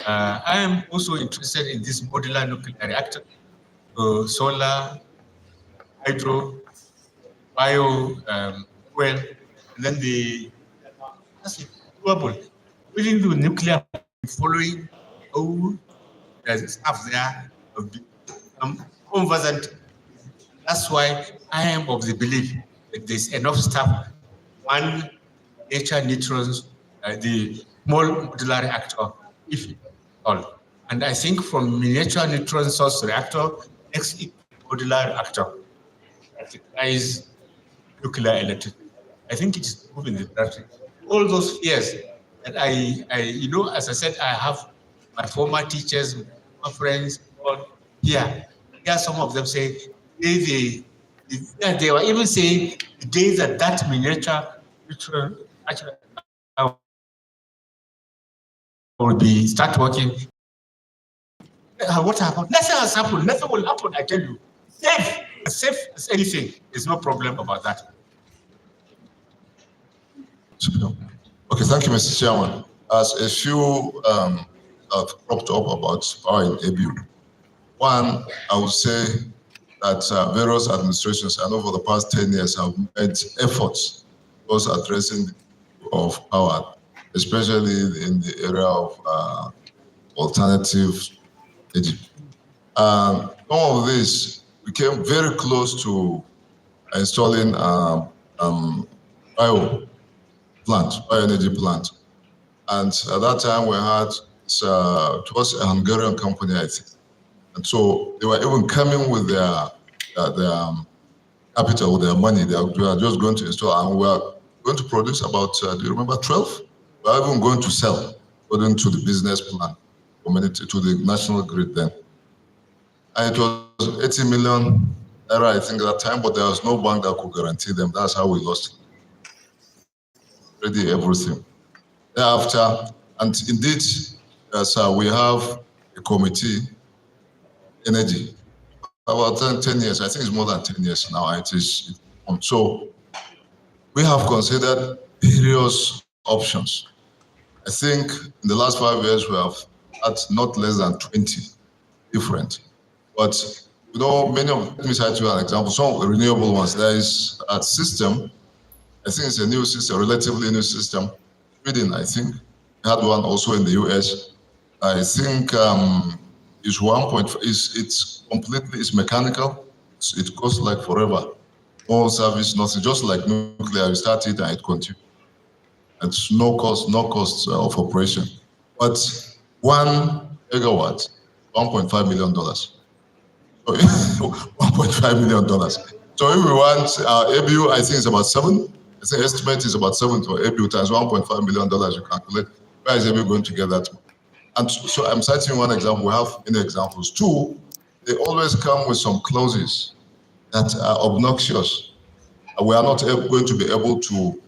I am also interested in this modular nuclear reactor, solar, hydro, bio, fuel, and then the renewable. Within the nuclear, following all the stuff there, conversant. That's why I am of the belief that there's enough stuff. One, nature neutrons, the small modular reactor, if all. And I think from miniature neutron source reactor, next modular reactor, that is nuclear electric. I think it's moving in the direction. All those fears that as I said, I have my former teachers, my friends, all here. Here some of them say, they were even saying the day that miniature neutron actually will be start working. What happened? Nothing has happened. Nothing will happen. I tell you, safe as anything. There's no problem about that. Okay, thank you, Mr. Chairman. As a few have cropped up about power in ABU. One, I would say that various administrations, I know for the past 10 years, have made efforts towards addressing the issue of power, especially in the area of alternative energy. Some of this became very close to installing bioenergy plant. And at that time we had, it was a Hungarian company, I think. And so they were even coming with their capital, with their money. They are just going to install, and we are going to produce about, do you remember, 12? We are even going to sell, according to the business plan, to the national grid then. And it was 80 million naira, I think, at that time, but there was no bank that could guarantee them. That's how we lost already everything. Thereafter, and indeed, we have a committee, energy, about 10 years. I think it's more than 10 years now. It is so we have considered various options. I think in the last 5 years we have had not less than 20 different. But you know, let me cite you an example. Some of the renewable ones. There is a system. I think it's a new system, relatively new system. Sweden, I think, had one also in the US. I think it's 1.5. It's completely, it's mechanical. It goes like forever. No service, nothing. Just like nuclear, you start it and it continues. It's no cost of operation. But 1 megawatt, $1.5 million. So $1.5 million. So if we want ABU, I think it's about 7. I think estimate is about 7 to ABU times $1.5 million. You calculate. Where is ABU going to get that? And so I'm citing one example. We have many examples. 2, they always come with some clauses that are obnoxious. We are not going to be able to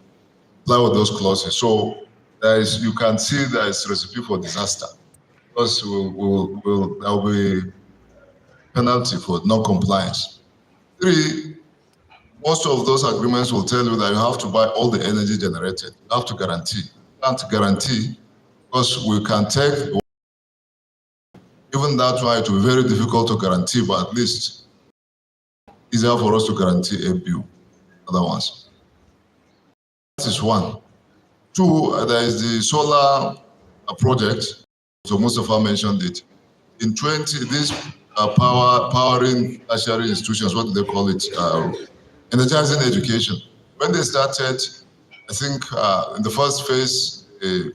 apply with those clauses. So you can see there is a recipe for disaster, because there will be penalty for non-compliance. 3, most of those agreements will tell you that you have to buy all the energy generated. You have to guarantee. You can't guarantee, because we can take, even that one, it will be very difficult to guarantee, but at least easier for us to guarantee ABU, other ones. That is 1. 2, there is the solar project, so Mustafa mentioned it. In these powering tertiary institutions, what do they call it? Energizing education. When they started, I think in the first phase, they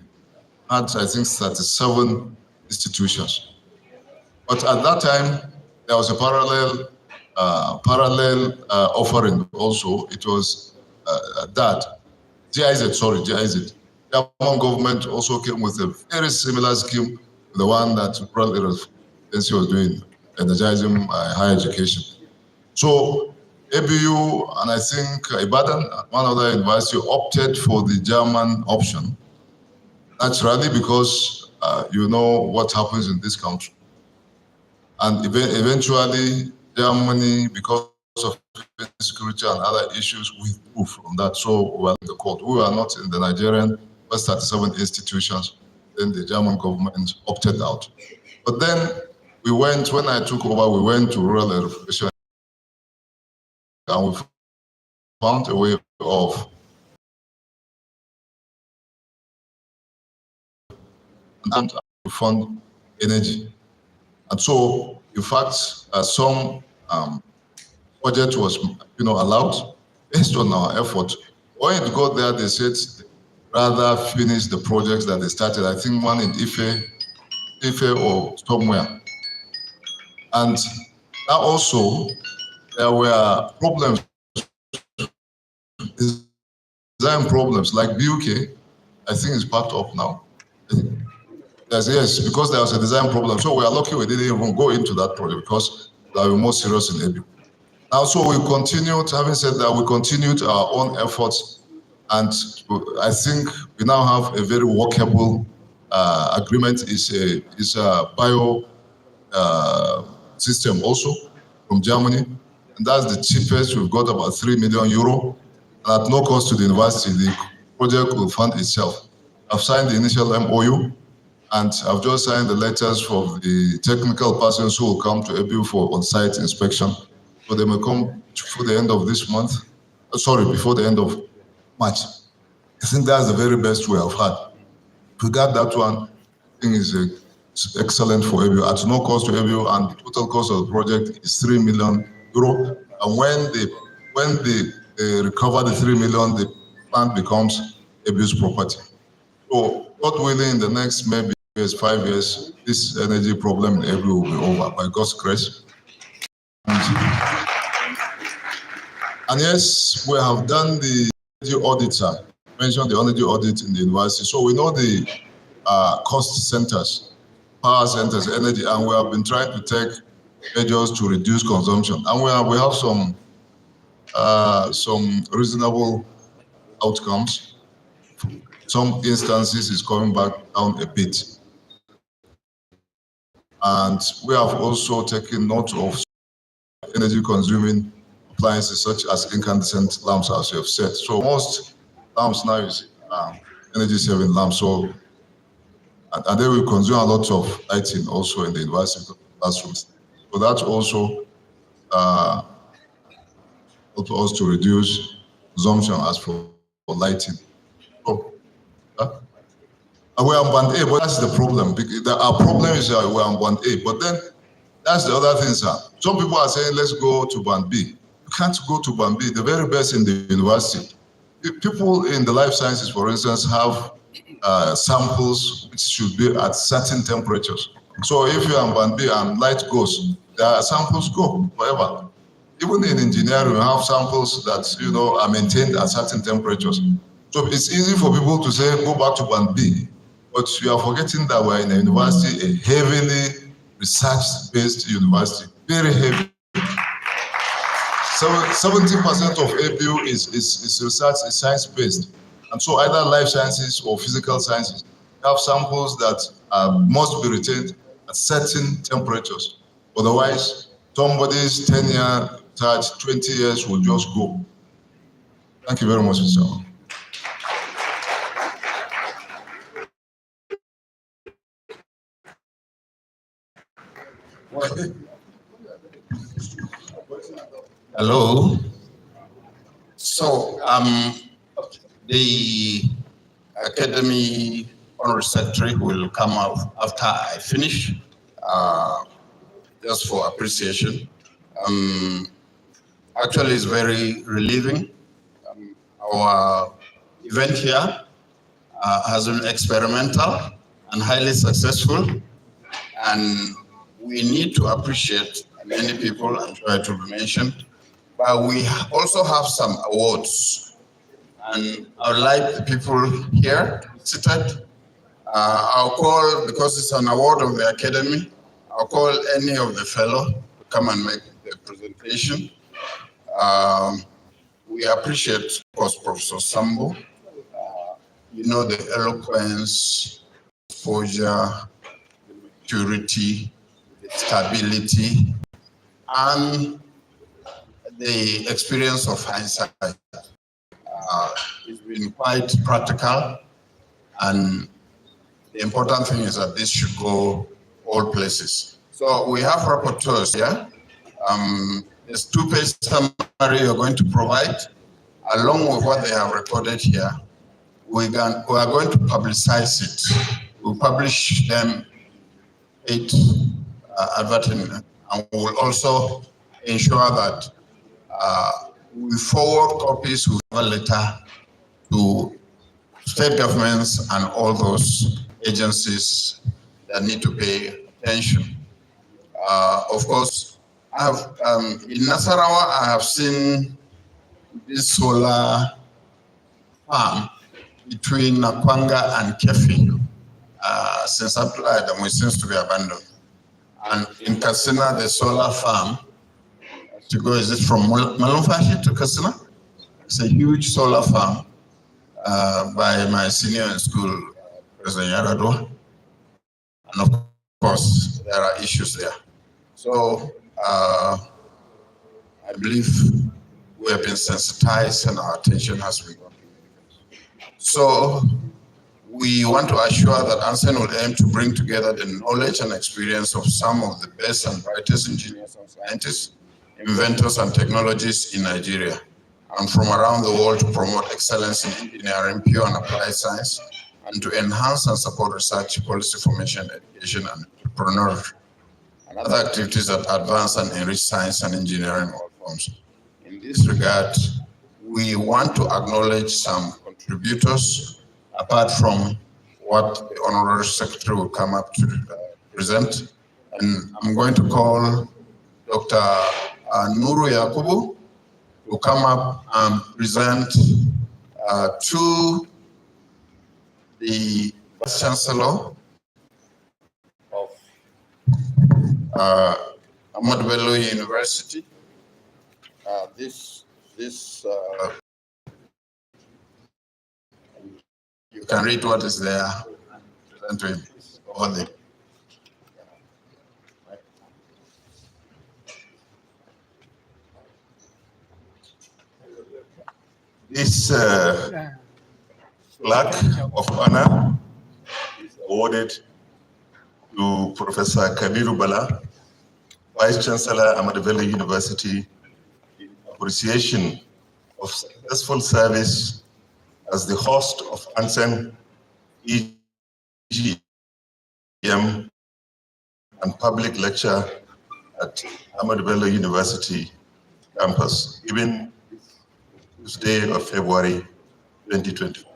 had, I think, 37 institutions. But at that time, there was a parallel offering also. It was GIZ. The German government also came with a very similar scheme to the one that Rural Agency was doing, energizing higher education. So ABU and I think Ibadan, one other university, opted for the German option, naturally because you know what happens in this country. And eventually, Germany, because of insecurity and other issues, withdrew from that. So we were in the court. We were not in the Nigerian first 37 institutions. Then the German government opted out. But then we went, when I took over, we went to rural education and we found a way of to fund energy. And so, in fact, some budget was, allowed based on our effort. When it got there, they said rather finish the projects that they started. I think one in Ife or somewhere. And now also there were problems, design problems like BUK. I think it's part of now. Yes, because there was a design problem. So we are lucky we didn't even go into that project because they were more serious in ABU. Now, so we continued, having said that, we continued our own efforts. And I think we now have a very workable agreement. It's a bio system also from Germany. And that's the cheapest. We've got about 3 million euro. And at no cost to the university, the project will fund itself. I've signed the initial MOU. And I've just signed the letters for the technical persons who will come to ABU for on-site inspection. So they may come before the end of this month. Before the end of March. I think that's the very best we have had. If we got that one, I think it's excellent for ABU. At no cost to ABU, and the total cost of the project is 3 million euro. And when they recover the 3 million, the plant becomes ABU's property. So, God willing, in the next maybe 5 years, this energy problem in ABU will be over by God's grace. And yes, we have done the energy audit, sir. Mentioned the energy audit in the university. So we know the cost centers, power centers, energy, and we have been trying to take measures to reduce consumption. And we have some reasonable outcomes. Some instances is coming back down a bit. And we have also taken note of energy consuming appliances such as incandescent lamps, as you have said. So most lamps now is energy saving lamps. So, and they will consume a lot of lighting also in the university classrooms. So that also helps us to reduce consumption as for lighting. So, we're on band A, but that's the problem. Our problem is that we're on band A, but then that's the other thing, sir. Some people are saying, let's go to band B. You can't go to band B, the very best in the university. People in the life sciences, for instance, have samples which should be at certain temperatures. So if you're on band B and light goes, the samples go forever. Even in engineering, we have samples that are maintained at certain temperatures. So it's easy for people to say, go back to band B, but you are forgetting that we're in a university, a heavily research-based university, very heavy. 70% of ABU is research, is science-based. And so either life sciences or physical sciences have samples that must be retained at certain temperatures. Otherwise, somebody's 10-year, 20 years will just go. Thank you very much, Mr. Hello. So the Academy Honorary Secretary who will come out after I finish, just for appreciation. Actually, it's very relieving. Our event here has been experimental and highly successful, and we need to appreciate many people, I'm sure it will be mentioned, but we also have some awards, and I would like the people here seated. I'll call, because it's an award of the Academy, I'll call any of the fellow to come and make the presentation. We appreciate, of course, Professor Sambo. You know, the eloquence, exposure, maturity, stability, and the experience of hindsight. It's been quite practical, and the important thing is that this should go all places. So we have rapporteurs here. There's 2-page summary you're going to provide, along with what they have recorded here. We are going to publicize it. We'll publish them 8 advertisement, and we'll also ensure that we forward copies with a letter to state governments and all those agencies that need to pay attention. Of course, I have, in Nasarawa, I have seen this solar farm between Nakwanga and Kefi since applied, and it seems to be abandoned. And in Katsina, the solar farm, to go, is it from Malumfashi to Katsina? It's a huge solar farm by my senior in school, President Yaradua. And of course, there are issues there. So I believe we have been sensitized and our attention has been gone. So we want to assure that ANSEN will aim to bring together the knowledge and experience of some of the best and brightest engineers and scientists, inventors and technologists in Nigeria, and from around the world to promote excellence in engineering, pure and applied science, and to enhance and support research, policy formation, education, and entrepreneurship, and other activities that advance and enrich science and engineering in all forms. In this regard, we want to acknowledge some contributors, apart from what the Honorary Secretary will come up to present. And I'm going to call Dr. Nuru Yakubu to come up and present to the Vice Chancellor of Ahmadu Bello University. You can read what is there and present to him over there. This plaque of honor is awarded to Professor Kabiru Bala, Vice Chancellor, Ahmadu Bello University, in appreciation of successful service as the host of ANSEN, EGM, and public lecture at Ahmadu Bello University campus, given this day of February 2024.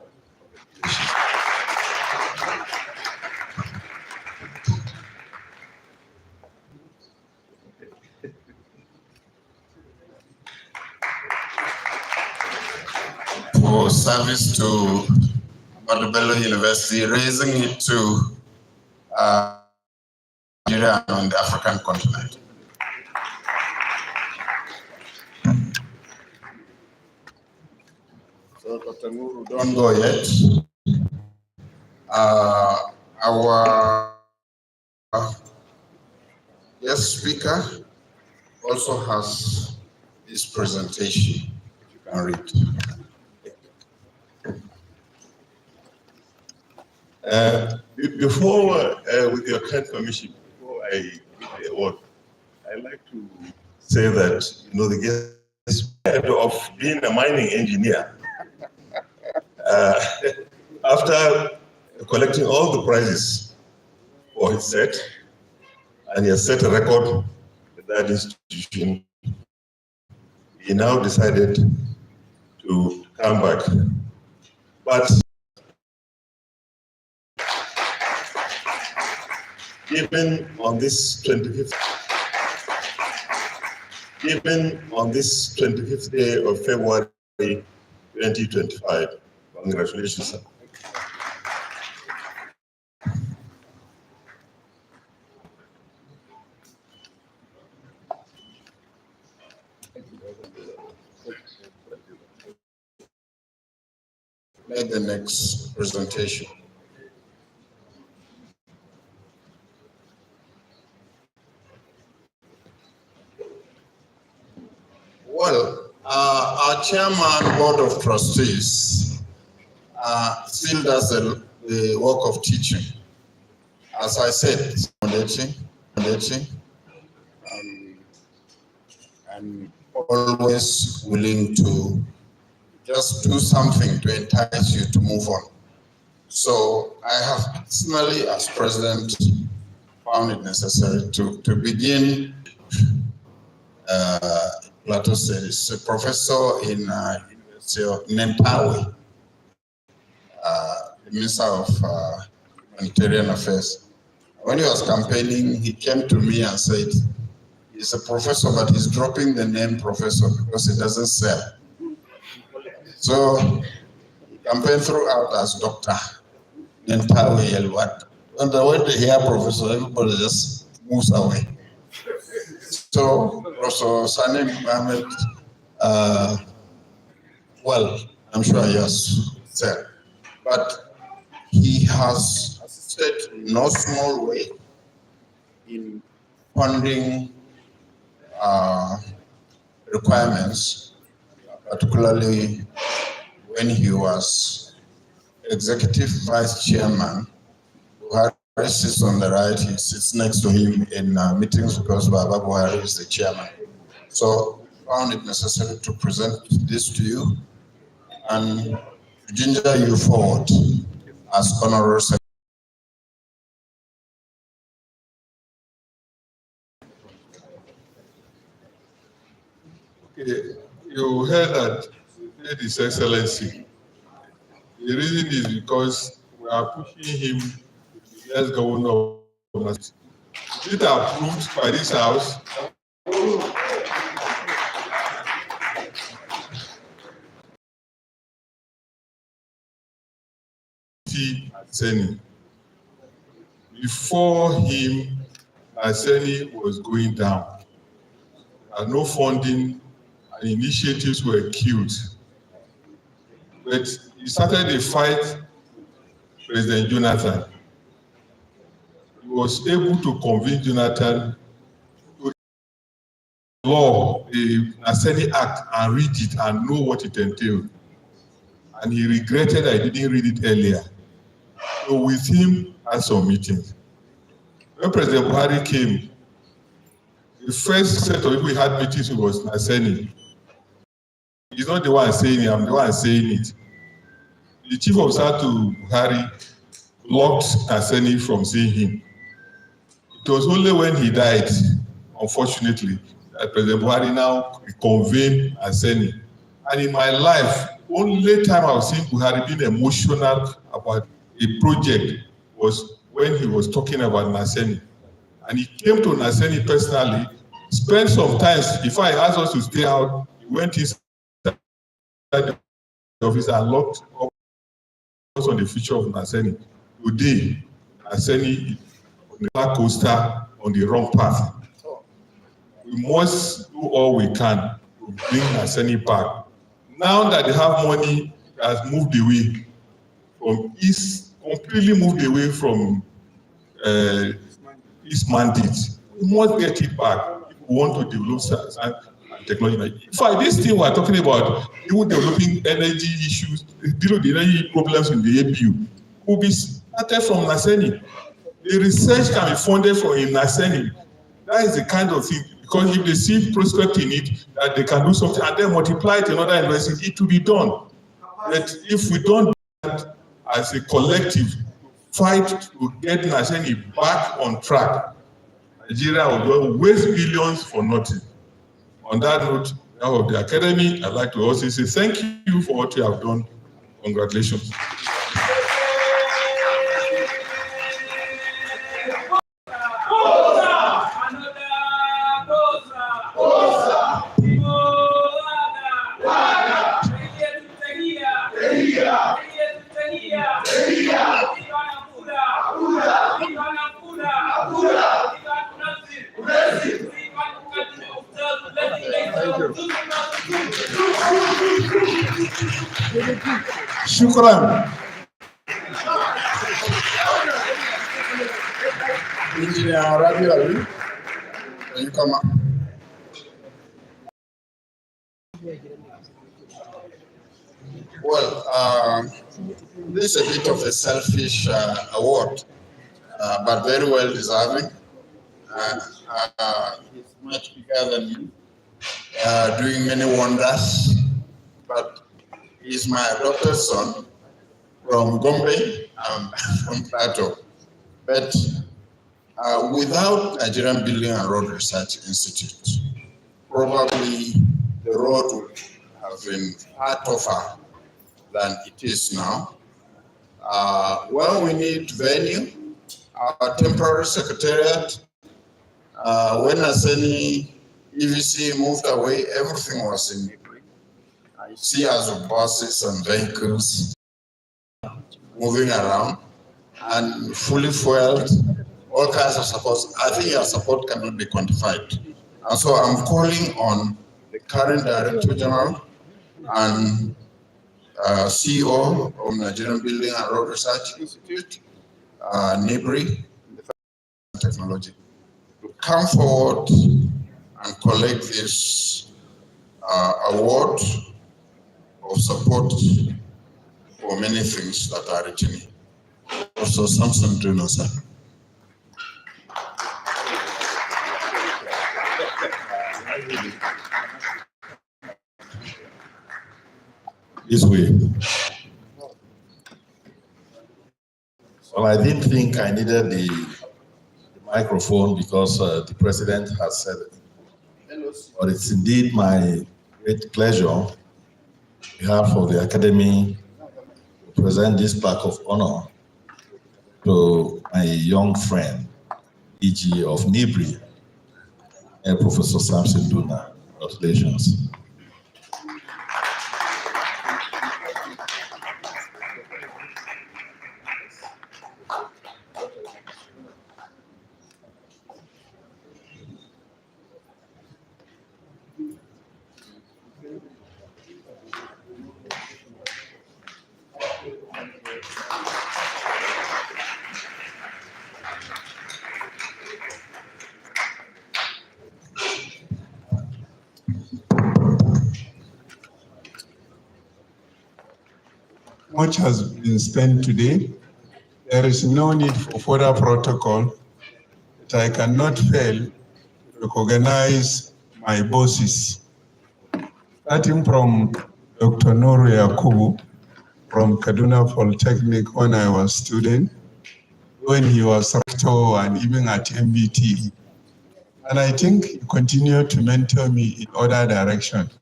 For service to Ahmadu Bello University, raising it to Nigeria and the African continent. So, Dr. Nuru, don't go yet. Our guest speaker also has this presentation, you can read. Before, with your kind permission, before I give the award, I'd like to say that, you know, the guest of being a mining engineer, after collecting all the prizes for his set, and he has set a record in that institution. He now decided to come back. But even on this 25th day of February 2025, congratulations, sir. Make the next presentation. Well, our chairman, board of trustees, still does the work of teaching. As I said, and always willing to just do something to entice you to move on. So I have personally, as president, found it necessary to begin. Plateau said he's a professor in University of Nentawe, the Minister of Humanitarian Affairs. When he was campaigning, he came to me and said, he's a professor, but he's dropping the name professor because it doesn't sell. So he campaigned throughout as Dr. Nentawe Yelwat. And when they hear professor, everybody just moves away. So Professor Sani Mohammed, well, I'm sure he has said, but he has assisted in no small way in funding requirements, particularly when he was executive vice chairman. Buhari sits on the right, he sits next to him in meetings because Baba Buhari is the chairman. So we found it necessary to present this to you and to ginger you forward as honorary secretary. Okay, you heard that His Excellency. The reason is because we are pushing him to be the next governor of Massachusetts. Is it approved by this house? ANSEN. Before him, ANSEN was going down. No funding and initiatives were killed. But he started a fight, President Jonathan. He was able to convince Jonathan to law the ANSEN Act and read it and know what it entailed. And he regretted I didn't read it earlier. So with him, I had some meetings. When President Buhari came, the first set of people we had meetings with was ANSEN. He's not the one saying it, I'm the one saying it. The chief of staff to Buhari blocked ANSEN from seeing him. It was only when he died, unfortunately, that President Buhari now reconvened ANSEN. And in my life, only time I've seen Buhari being emotional about a project was when he was talking about ANSEN. And he came to ANSEN personally, spent some time, before he asked us to stay out, he went inside the office and locked up on the future of ANSEN. Today, ANSEN is on the roller coaster on the wrong path. We must do all we can to bring ANSEN back. Now that they have money, it has moved away from East, completely moved away from East mandate. We must get it back if we want to develop science and technology. In fact, this thing we're talking about, even developing energy issues, dealing with the energy problems in the APU, could be started from ANSEN. The research can be funded from ANSEN. That is the kind of thing, because if they see prospect in it, that they can do something and then multiply it in other universities, it will be done. But if we don't do that as a collective, fight to get Naseni back on track, Nigeria will just waste billions for nothing. On that note, now of the Academy, I'd like to also say thank you for what you have done. Congratulations. Shukran. Engineer Rabi Ali, can you come up? Well, this is a bit of a selfish award, but very well deserving. He's much bigger than me, doing many wonders, but he's my adopted son from Gombe, from Plateau. But without Nigerian Building and Road Research Institute, probably the road would have been far tougher than it is now. Well, we need venue, our temporary secretariat. When Aseni EVC moved away, everything was in Nibri. I see as of buses and vehicles moving around and fully fueled, all kinds of support. I think your support cannot be quantified. And so I'm calling on the current Director General and CEO of Nigerian Building and Road Research Institute, NIBRI, Technology, to come forward and collect this award of support for many things that are written here. Also, Samson Duno, sir. This way. Well, I didn't think I needed the microphone because the president has said it. But it's indeed my great pleasure on behalf of the Academy to present this plaque of honor to my young friend, EG of NIBRI, and Professor Samson Duna. Congratulations. Much has been spent today. There is no need for further protocol, but I cannot fail to recognize my bosses. Starting from Dr. Noru Yakubu from Kaduna Polytechnic when I was a student, when he was rector and even at MBT. And I think he continued to mentor me in other directions.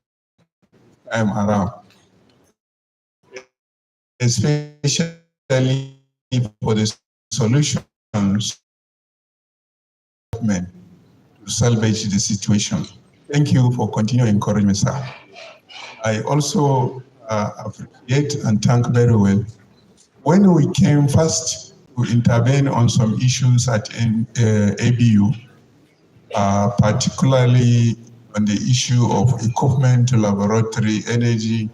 I'm around. Especially for the solutions to salvage the situation. Thank you for continuing encouragement, sir. I also appreciate and thank very well. When we came first to intervene on some issues at ABU, particularly on the issue of equipment, laboratory, energy.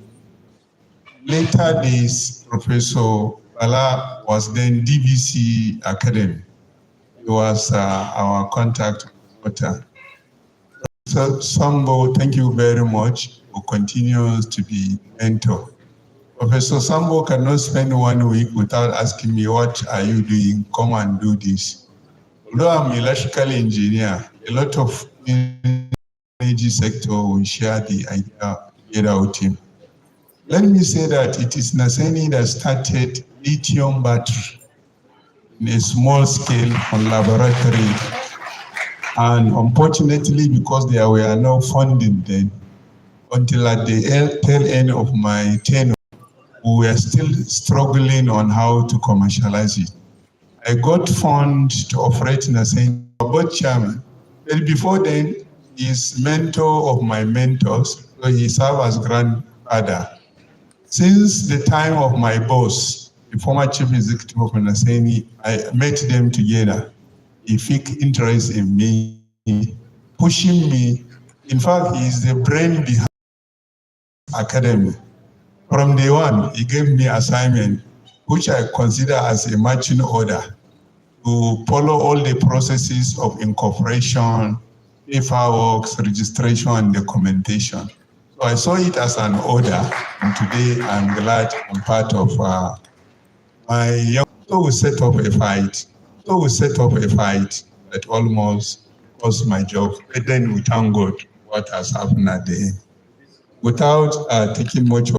Later days, Professor Bala was then DVC Academy. He was our contact water. So Sambo, thank you very much, who continues to be mentor. Professor Sambo cannot spend 1 week without asking me, what are you doing? Come and do this. Although I'm an electrical engineer, a lot of energy sector will share the idea together with him. Let me say that it is Naseni that started lithium battery. in a small scale on laboratory. And unfortunately, because there were no funding then, until at the tail end of my tenure, we were still struggling on how to commercialize it. I got funds to operate in a sense, board chairman. But before then, he's mentor of my mentors, so he served as grandfather. Since the time of my boss, the former chief executive of Naseni, I met them together. He took interest in me, pushing me. In fact, he is the brain behind the academy. From day one, he gave me assignment, which I consider as a marching order to follow all the processes of incorporation, paperwork, registration, and documentation. So I saw it as an order, and today I'm glad I'm part of my young. So we set up a fight. That almost cost my job. But then we thank God what has happened at the end. Without taking much